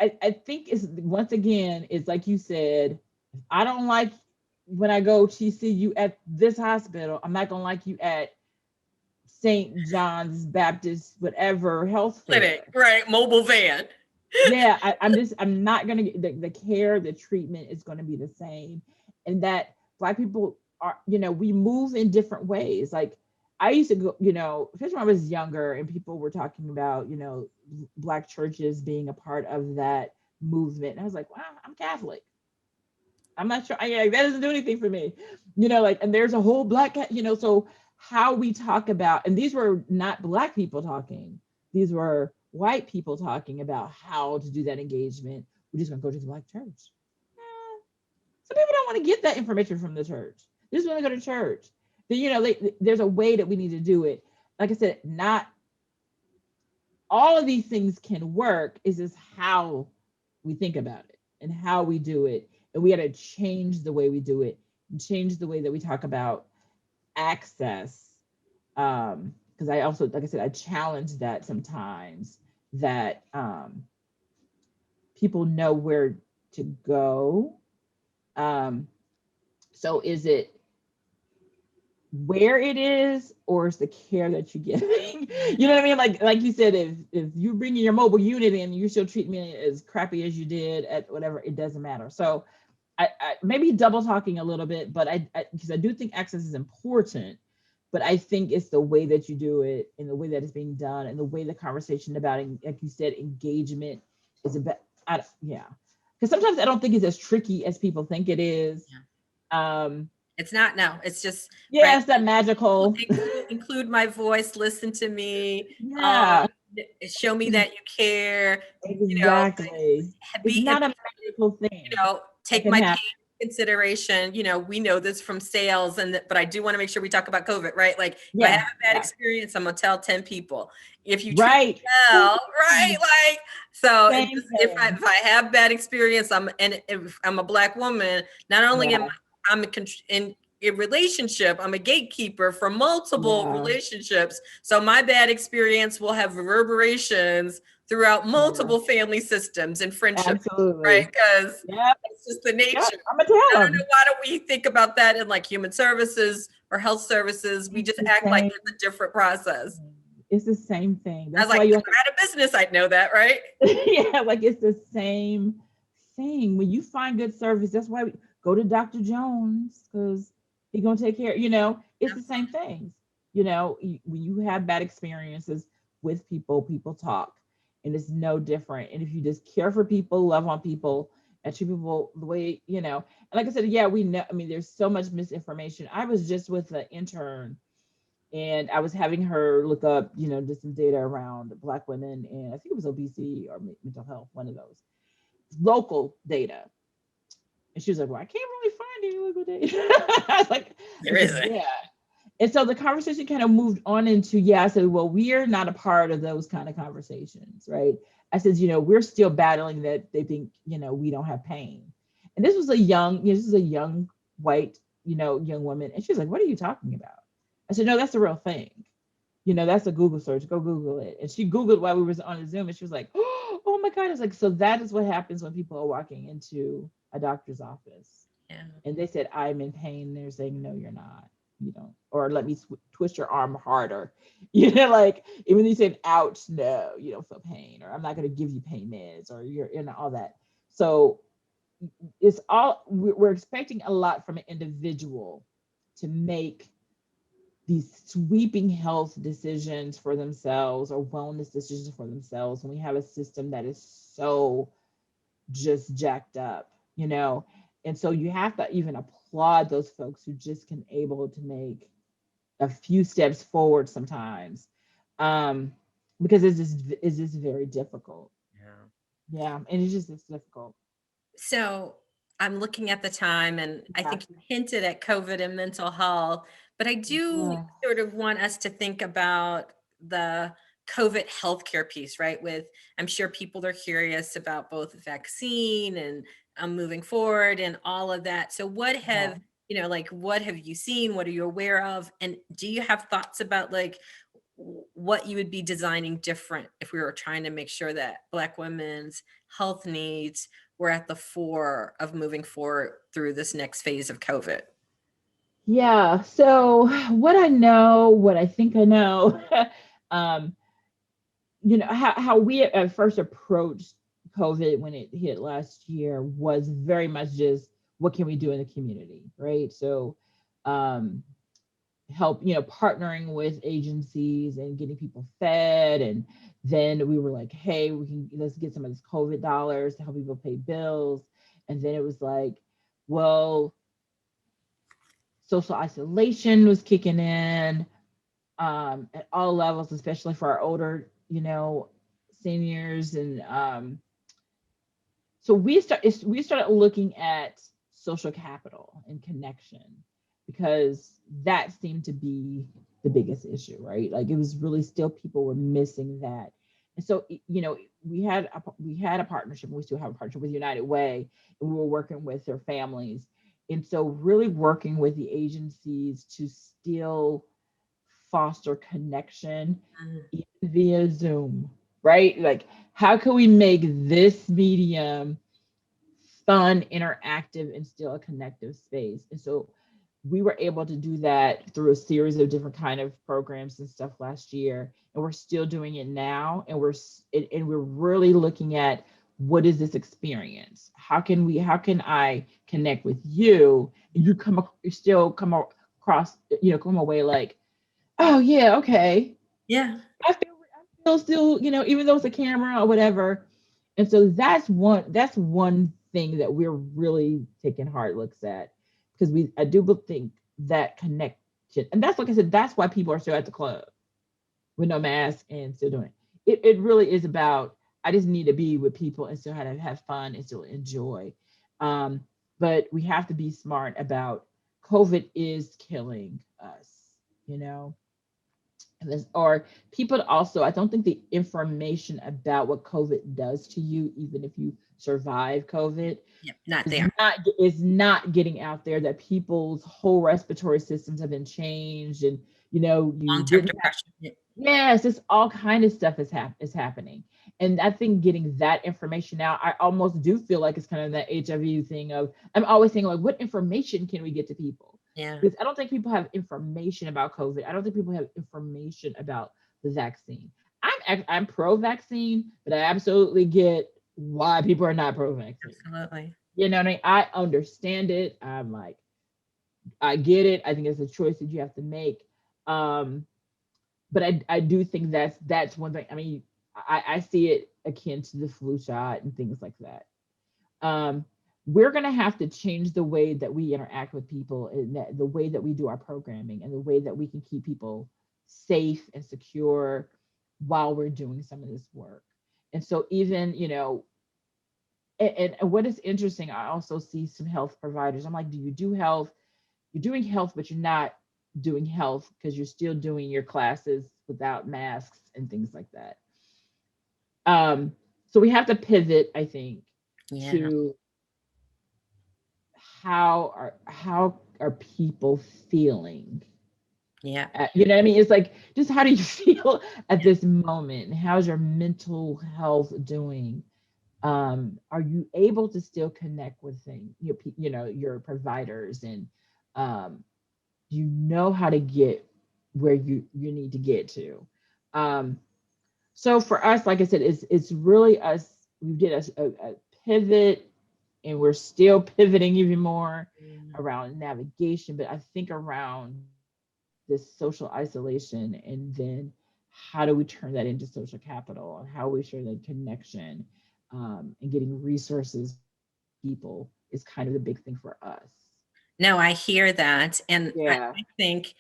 Speaker 2: I think it's, once again, it's like you said, I don't like when I go to see you at this hospital, I'm not gonna like you at St. John's Baptist, whatever health
Speaker 1: Clinic,
Speaker 2: fair.
Speaker 1: right? Mobile van.
Speaker 2: Yeah, I'm not gonna get the care, the treatment is gonna be the same. And that Black people are, we move in different ways. Like I used to go, especially when I was younger and people were talking about, Black churches being a part of that movement. And I was like, wow, I'm Catholic. I'm not sure. That doesn't do anything for me. And there's a whole Black, so how we talk about, and these were not Black people talking, these were white people talking about how to do that engagement. We're just going to go to the Black church. Eh, some people don't want to get that information from the church. They just want to go to church. There's a way that we need to do it. Like I said, not all of these things can work. Is just how we think about it and how we do it. And we got to change the way we do it and change the way that we talk about access. Because I also, like I said, I challenge that sometimes, that people know where to go. So is it where it is, or is the care that you're getting? You know what I mean? Like you said, if you bring in your mobile unit and you still treat me as crappy as you did at whatever, it doesn't matter. So I maybe double talking a little bit, but because I do think access is important, but I think it's the way that you do it and the way that it's being done and the way the conversation about, like you said, engagement is about, yeah. Because sometimes I don't think it's as tricky as people think it is.
Speaker 1: Yeah. It's not, no, it's just,
Speaker 2: Yeah,
Speaker 1: right,
Speaker 2: it's that magical.
Speaker 1: include my voice, listen to me,
Speaker 2: Yeah,
Speaker 1: show me that you care,
Speaker 2: exactly. It's
Speaker 1: be
Speaker 2: not a
Speaker 1: empathetic,
Speaker 2: magical thing that
Speaker 1: take
Speaker 2: can
Speaker 1: my
Speaker 2: happen.
Speaker 1: pain into consideration. We know this from sales, but I do want to make sure we talk about COVID, right? Like if I have
Speaker 2: Yeah,
Speaker 1: a bad
Speaker 2: yeah.
Speaker 1: experience, I'm gonna tell 10 people. If you treat
Speaker 2: Right.
Speaker 1: me well, right? Like, so
Speaker 2: Same thing.
Speaker 1: if I have bad experience, and if I'm a Black woman, not only am
Speaker 2: Yeah,
Speaker 1: I'm in a relationship, I'm a gatekeeper for multiple
Speaker 2: yeah,
Speaker 1: relationships. So my bad experience will have reverberations throughout
Speaker 2: yeah.
Speaker 1: multiple family systems and friendships, right?
Speaker 2: Absolutely.
Speaker 1: Because
Speaker 2: Yep,
Speaker 1: it's just the
Speaker 2: yep.
Speaker 1: nature.
Speaker 2: I'm gonna tell
Speaker 1: I don't know
Speaker 2: them.
Speaker 1: why don't we think about that in like human services or health services. We
Speaker 2: It's
Speaker 1: just
Speaker 2: the
Speaker 1: act like
Speaker 2: same
Speaker 1: it's a different process.
Speaker 2: thing. It's the same thing.
Speaker 1: I was
Speaker 2: That's
Speaker 1: like,
Speaker 2: why you
Speaker 1: if
Speaker 2: have
Speaker 1: we're out of business, I'd know that, right?
Speaker 2: yeah, like it's the same thing. When you find good service, that's why we go to Dr. Jones, because he's gonna take care. It's the same things. When you have bad experiences with people, people talk, and it's no different. And if you just care for people, love on people, and treat people the way, and like I said, yeah, we know. I mean, there's so much misinformation. I was just with an intern, and I was having her look up, just some data around Black women, and I think it was obesity or mental health, one of those local data. And she was like, "Well, I can't really find any local data." I was like,
Speaker 1: There is.
Speaker 2: "Yeah." And so the conversation kind of moved on into, yeah, I said, "Well, we're not a part of those kind of conversations, right?" I said, "We're still battling that they think, we don't have pain." And this was a young, this is a young white, young woman. And she was like, "What are you talking about?" I said, "No, that's the real thing. That's a Google search. Go Google it." And she Googled while we were on a Zoom, and she was like, "Oh my God." It's like, so that is what happens when people are walking into a doctor's office.
Speaker 1: Yeah.
Speaker 2: And they said, "I'm in pain." They're saying, "No, you're not. You don't." Or, "Let me twist your arm harder." Like, even you said, "Ouch, no, you don't feel pain," or, "I'm not going to give you pain meds," or you're in all that. So it's all, we're expecting a lot from an individual to make these sweeping health decisions for themselves or wellness decisions for themselves when we have a system that is so just jacked up, and so you have to even applaud those folks who just can able to make a few steps forward sometimes, because it's just very difficult.
Speaker 1: Yeah.
Speaker 2: Yeah, and it's difficult.
Speaker 1: So I'm looking at the time, and I
Speaker 2: Yeah.
Speaker 1: think you hinted at COVID and mental health, but I do
Speaker 2: Yeah.
Speaker 1: sort of want us to think about the COVID healthcare piece, right? With, I'm sure people are curious about both vaccine and moving forward and all of that. So, what
Speaker 2: Yeah.
Speaker 1: have like, what have you seen? What are you aware of? And do you have thoughts about like what you would be designing different if we were trying to make sure that Black women's health needs were at the fore of moving forward through this next phase of COVID?
Speaker 2: Yeah. So what I know, what I think I know, um, how we at first approached COVID when it hit last year was very much just what can we do in the community, right? So um help, partnering with agencies and getting people fed. And then we were like, hey, let's get some of this COVID dollars to help people pay bills. And then it was like, well, social isolation was kicking in at all levels, especially for our older, seniors. And so we started looking at social capital and connection because that seemed to be the biggest issue, right? Like it was really still people were missing that. And so we had a partnership, and we still have a partnership with United Way, and we were working with their families. And so really working with the agencies to still foster connection
Speaker 1: Mm.
Speaker 2: even via Zoom, right? Like how can we make this medium fun, interactive, and still a connective space? And so we were able to do that through a series of different kind of programs and stuff last year, and we're still doing it now. And we're really looking at what is this experience? How can I connect with you and you still across, come away like, oh yeah, okay,
Speaker 1: Yeah.
Speaker 2: I feel still, even though it's a camera or whatever. And so that's one thing that we're really taking hard looks at, because I do think that connection, and that's like I said, that's why people are still at the club with no mask and still doing it. It really is about, I just need to be with people and still have fun and still enjoy. Um, but we have to be smart about COVID is killing us, you know or people also, I don't think the information about what COVID does to you, even if you survive COVID,
Speaker 1: Yep. Not
Speaker 2: is
Speaker 1: there.
Speaker 2: not getting out there, that people's whole respiratory systems have been changed. And you
Speaker 1: Long-term
Speaker 2: didn't have.
Speaker 1: depression. Yeah.
Speaker 2: Yes, it's all kind of stuff is happening. And I think getting that information out, I almost do feel like it's kind of that HIV thing of, I'm always saying like, what information can we get to people?
Speaker 1: Yeah.
Speaker 2: Because I don't think people have information about COVID. I don't think people have information about the vaccine. I'm pro-vaccine, but I absolutely get why people are not pro-vaccine.
Speaker 1: Absolutely.
Speaker 2: You know what I mean? I understand it. I'm like, I get it. I think it's a choice that you have to make. Um, but I do think that's one thing. I mean, I see it akin to the flu shot and things like that. Um, we're going to have to change the way that we interact with people, and the way that we do our programming, and the way that we can keep people safe and secure while we're doing some of this work. And so even, and what is interesting, I also see some health providers. I'm like, do you do health? You're doing health, but you're not doing health because you're still doing your classes without masks and things like that. Um, so we have to pivot, I think,
Speaker 1: Yeah.
Speaker 2: to how are people feeling?
Speaker 1: Yeah.
Speaker 2: You know what I mean? It's like, just how do you feel at
Speaker 1: Yeah.
Speaker 2: this moment? How's your mental health doing? Are you able to still connect with your providers, and um, you know how to get where you need to get to. Um, so for us, like I said, it's really us. We did a pivot, and we're still pivoting even more
Speaker 1: Mm.
Speaker 2: around navigation, but I think around this social isolation, and then how do we turn that into social capital, and how we share that connection, and getting resources people is kind of the big thing for us.
Speaker 1: No, I hear that. And I
Speaker 2: Yeah.
Speaker 1: think,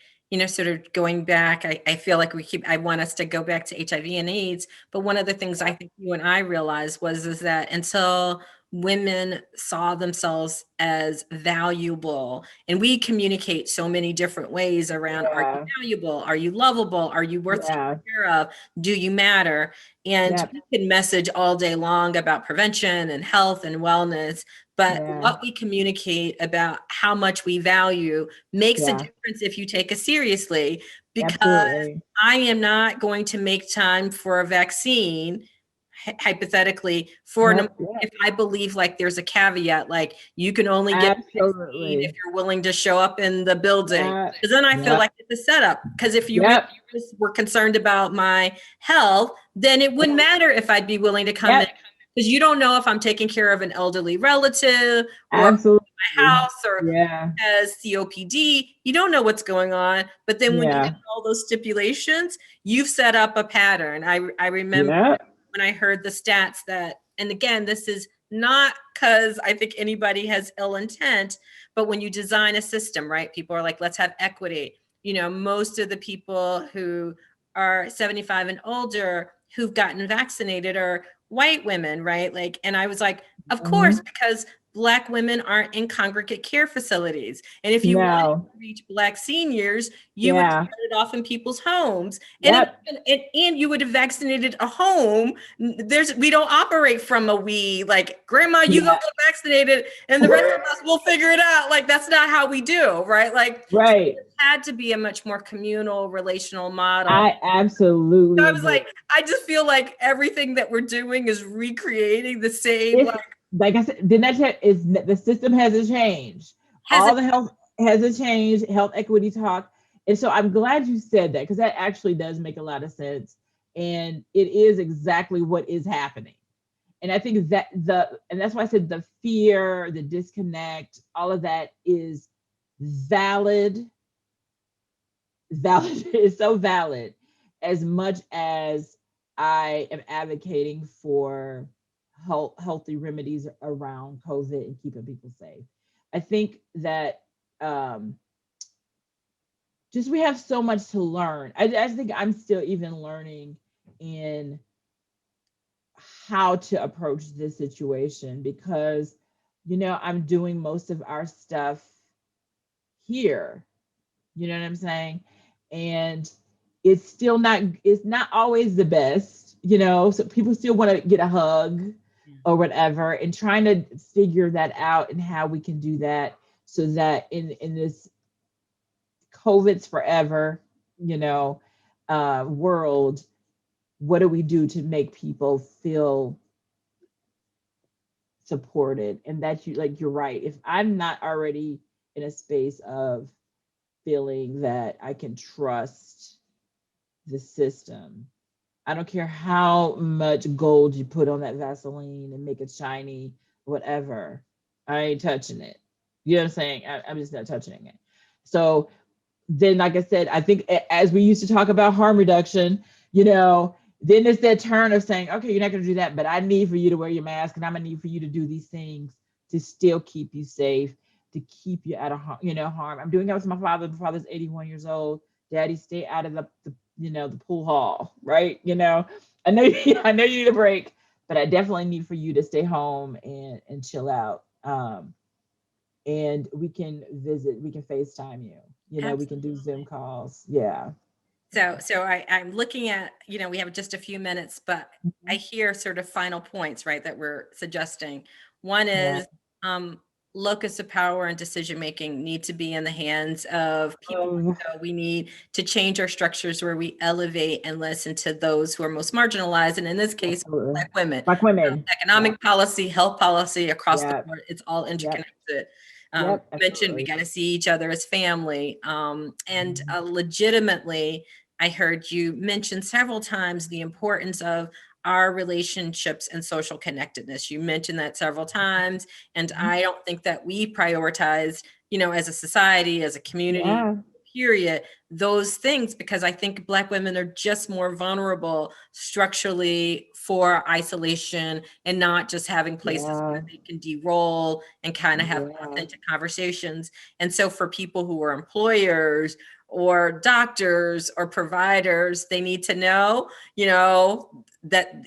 Speaker 1: sort of going back, I feel like I want us to go back to HIV and AIDS, but one of the things I think you and I realized is that until women saw themselves as valuable, and we communicate so many different ways around, are you
Speaker 2: Yeah.
Speaker 1: valuable? Are you lovable? Are you worth taking
Speaker 2: Yeah.
Speaker 1: care of? Do you matter? And
Speaker 2: Yep.
Speaker 1: we can message all day long about prevention and health and wellness, but
Speaker 2: Yeah.
Speaker 1: what we communicate about how much we value makes a
Speaker 2: Yeah.
Speaker 1: difference if you take us seriously, because
Speaker 2: Absolutely.
Speaker 1: I am not going to make time for a vaccine, hypothetically,
Speaker 2: Yep. Yep.
Speaker 1: if I believe like there's a caveat, like you can only get the vaccine if
Speaker 2: Absolutely.
Speaker 1: you're willing to show up in the building.
Speaker 2: Yeah.
Speaker 1: Because then I feel
Speaker 2: Yep.
Speaker 1: like it's a setup. Because if you really
Speaker 2: Yep.
Speaker 1: were concerned about my health, then it wouldn't matter if I'd be willing to come in.
Speaker 2: Yep.
Speaker 1: Because you don't know if I'm taking care of an elderly relative or my
Speaker 2: Absolutely.
Speaker 1: house or
Speaker 2: Yeah.
Speaker 1: has COPD. You don't know what's going on. But then when you have
Speaker 2: Yeah.
Speaker 1: all those stipulations, you've set up a pattern. I remember
Speaker 2: Yep.
Speaker 1: when I heard the stats that, and again, this is not because I think anybody has ill intent, but when you design a system, right, people are like, let's have equity. Most of the people who are 75 and older who've gotten vaccinated are white women, right? Like, and I was like, of course,
Speaker 2: Mhm.
Speaker 1: because Black women aren't in congregate care facilities. And if you wanted
Speaker 2: No.
Speaker 1: to reach Black seniors, you would
Speaker 2: Yeah.
Speaker 1: start it off in people's homes.
Speaker 2: Yep.
Speaker 1: And you would have vaccinated a home. We don't operate from a we, like, grandma, you go
Speaker 2: Yeah.
Speaker 1: get vaccinated and the rest of us will figure it out. Like, that's not how we do, right? Like, so
Speaker 2: Right.
Speaker 1: it had to be a much more communal, relational model.
Speaker 2: I absolutely
Speaker 1: I was
Speaker 2: agree.
Speaker 1: like, I just feel like everything that we're doing is recreating the same,
Speaker 2: It's
Speaker 1: like,
Speaker 2: like I said, then is the system hasn't changed.
Speaker 1: has
Speaker 2: All
Speaker 1: it.
Speaker 2: the health hasn't changed, health equity talk. And so I'm glad you said that, because that actually does make a lot of sense. And it is exactly what is happening. And I think that and that's why I said the fear, the disconnect, all of that is valid. Valid is so valid, as much as I am advocating for healthy remedies around COVID and keeping people safe. I think that um, just we have so much to learn. I think I'm still even learning in how to approach this situation, because I'm doing most of our stuff here. You know what I'm saying? And it's not always the best, so people still want to get a hug or whatever, and trying to figure that out and how we can do that, so that in this COVID's forever, world, what do we do to make people feel supported? And that you're right. If I'm not already in a space of feeling that I can trust the system, I don't care how much gold you put on that Vaseline and make it shiny, whatever. I ain't touching it. You know what I'm saying? I'm just not touching it. So then, like I said, I think as we used to talk about harm reduction, then it's that turn of saying, okay, you're not going to do that, but I need for you to wear your mask, and I'm going to need for you to do these things to still keep you safe, to keep you out of harm. I'm doing that with my father. My father's 81 years old. Daddy, stay out of the pool hall, right? I know I know you need a break, but I definitely need for you to stay home and chill out. And we can visit, we can FaceTime you, we can do Zoom calls. Yeah.
Speaker 1: So I'm looking at, we have just a few minutes, but I
Speaker 2: Mhm.
Speaker 1: hear sort of final points, right, that we're suggesting. One
Speaker 2: Yeah.
Speaker 1: is locus of power and decision making need to be in the hands of people.
Speaker 2: Um,
Speaker 1: So we need to change our structures where we elevate and listen to those who are most marginalized, and in this case,
Speaker 2: Absolutely.
Speaker 1: Black women.
Speaker 2: Black women. Yeah.
Speaker 1: Economic policy, health policy across the
Speaker 2: Yeah.
Speaker 1: board, it's all
Speaker 2: Yep.
Speaker 1: interconnected.
Speaker 2: Yep.
Speaker 1: You mentioned we
Speaker 2: Absolutely.
Speaker 1: got to see each other as family, and
Speaker 2: Mhm.
Speaker 1: legitimately, I heard you mention several times the importance of our relationships and social connectedness. You mentioned that several times, and
Speaker 2: Mhm.
Speaker 1: I don't think that we prioritize, as a society, as a community,
Speaker 2: Yeah.
Speaker 1: period, those things, because I think Black women are just more vulnerable structurally for isolation and not just having places
Speaker 2: Yeah.
Speaker 1: where they can de-roll and kind of have
Speaker 2: Yeah.
Speaker 1: authentic conversations. And so for people who are employers or doctors or providers, they need to know, that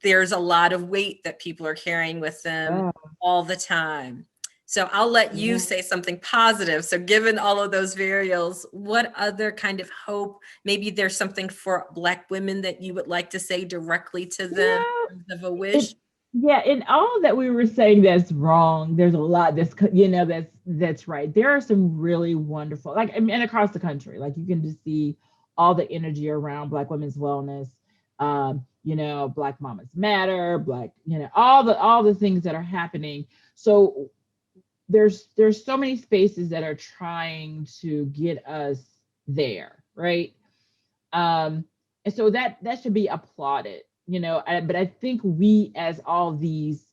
Speaker 1: there's a lot of weight that people are carrying with them
Speaker 2: Yeah.
Speaker 1: all the time. So I'll let you say something positive. So given all of those variables, what other kind of hope, maybe there's something for Black women that you would like to say directly to them in terms of a wish?
Speaker 2: Yeah, in all that we were saying that's wrong, there's a lot that's right. There are some really wonderful, like, I mean, across the country, like you can just see all the energy around Black women's wellness. Black Mamas Matter, Black, all the things that are happening. So there's so many spaces that are trying to get us there, right? And so that should be applauded, but I think we, as all these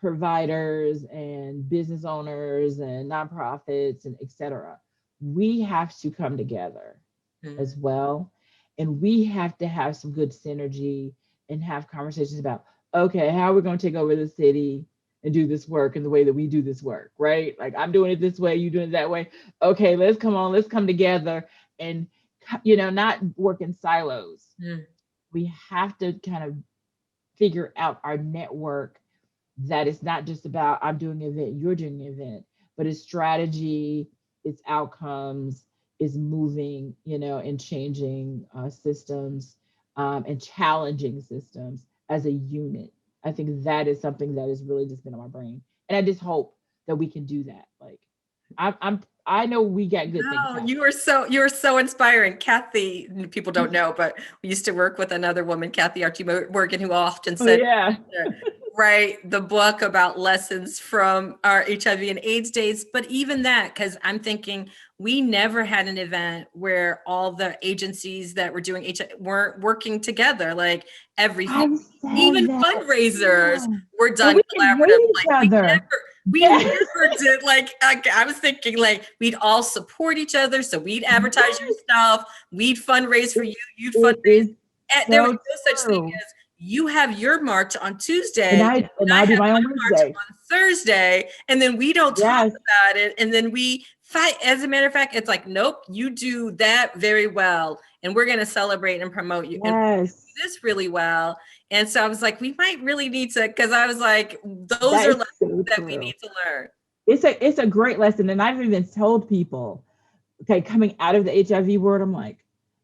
Speaker 2: providers and business owners and nonprofits and et cetera, we have to come together as well. And we have to have some good synergy and have conversations about, okay, how are we going to take over the city and do this work in the way that we do this work, right? Like, I'm doing it this way, you doing it that way. Okay, let's come together and, not work in silos. We have to kind of figure out our network, that it's not just about I'm doing an event, you're doing an event, but it's strategy, it's outcomes, is moving, and changing systems, and challenging systems as a unit. I think that is something that has really just been on my brain, and I just hope that we can do that. Like, I know we got good things
Speaker 1: Oh,
Speaker 2: happening.
Speaker 1: you are so inspiring. Kathy, people don't know, but we used to work with another woman, Kathy Archie Morgan, who often
Speaker 2: Oh
Speaker 1: said,
Speaker 2: yeah.
Speaker 1: write the book about lessons from our HIV and AIDS days. But even that, because I'm thinking we never had an event where all the agencies that were doing HIV weren't working together. Like everything,
Speaker 2: I've said
Speaker 1: even
Speaker 2: that.
Speaker 1: fundraisers
Speaker 2: Yeah.
Speaker 1: were
Speaker 2: And
Speaker 1: done
Speaker 2: we can hate
Speaker 1: collaboratively.
Speaker 2: each other.
Speaker 1: We
Speaker 2: Yes.
Speaker 1: never did, like I was thinking like we'd all support each other. So we'd advertise your
Speaker 2: Yes.
Speaker 1: stuff, we'd fundraise for you, you'd fundraise.
Speaker 2: It is
Speaker 1: And there was
Speaker 2: so
Speaker 1: no such thing
Speaker 2: true.
Speaker 1: as you have your march on
Speaker 2: And
Speaker 1: Tuesday
Speaker 2: I
Speaker 1: and
Speaker 2: and
Speaker 1: I
Speaker 2: I do
Speaker 1: have
Speaker 2: my own
Speaker 1: my march
Speaker 2: Wednesday.
Speaker 1: on Thursday, and then we don't talk
Speaker 2: Yes.
Speaker 1: about it, and then we fight. As a matter of fact, it's like, nope, you do that very well, and we're going to celebrate and promote you. And
Speaker 2: Yes.
Speaker 1: this really well. And so I was like, we might really need to, because I was like, those
Speaker 2: That
Speaker 1: are
Speaker 2: is
Speaker 1: lessons
Speaker 2: so
Speaker 1: that we
Speaker 2: true.
Speaker 1: need to learn.
Speaker 2: It's a great lesson. And I've even told people, okay, coming out of the HIV world, I'm like,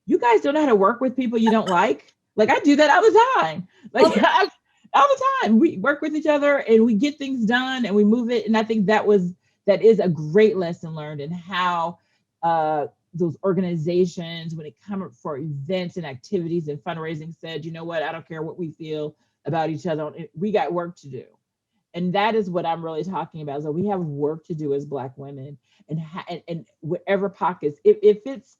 Speaker 2: you guys don't know how to work with people you don't like. Like, I do that all the time. Like,
Speaker 1: Oh,
Speaker 2: all the time. We work with each other and we get things done and we move it. And I think that is a great lesson learned in how those organizations, when it comes for events and activities and fundraising, said, you know what, I don't care what we feel about each other. We got work to do. And that is what I'm really talking about. So we have work to do as Black women, and whatever pockets, if it's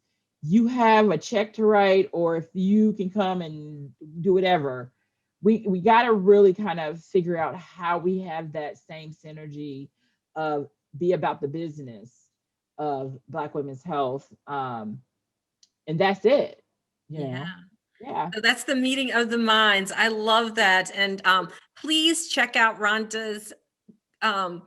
Speaker 2: you have a check to write, or if you can come and do whatever, we got to really kind of figure out how we have that same synergy of be about the business of Black women's health, and that's it. You
Speaker 1: yeah.
Speaker 2: know, yeah.
Speaker 1: So that's the meeting of the minds. I love that. And please check out Rhonda's um,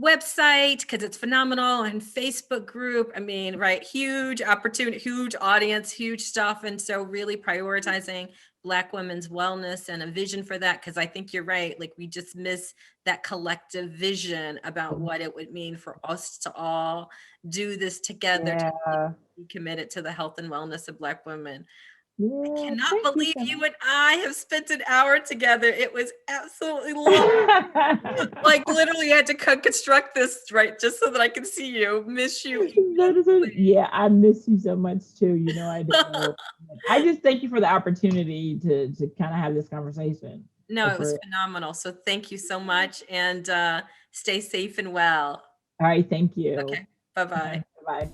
Speaker 1: website, because it's phenomenal, and Facebook group. I mean, right, huge opportunity, huge audience, huge stuff. And so really prioritizing Black women's wellness and a vision for that, because I think you're right. Like, we just miss that collective vision about what it would mean for us to all do this together, to
Speaker 2: Yeah.
Speaker 1: be committed to the health and wellness of Black women. I
Speaker 2: Yeah.
Speaker 1: cannot
Speaker 2: Thank you
Speaker 1: believe
Speaker 2: so
Speaker 1: you and I have spent an hour together. It was absolutely lovely.
Speaker 2: much.
Speaker 1: Like, literally had to construct this, right, just so that I can see you. Miss you
Speaker 2: Yeah, I miss you so much too. I do. I just thank you for the opportunity to kind of have this conversation.
Speaker 1: No, it
Speaker 2: For
Speaker 1: was phenomenal. So thank you so much, and stay safe and well.
Speaker 2: All right, thank you.
Speaker 1: Okay, bye-bye.
Speaker 2: Bye.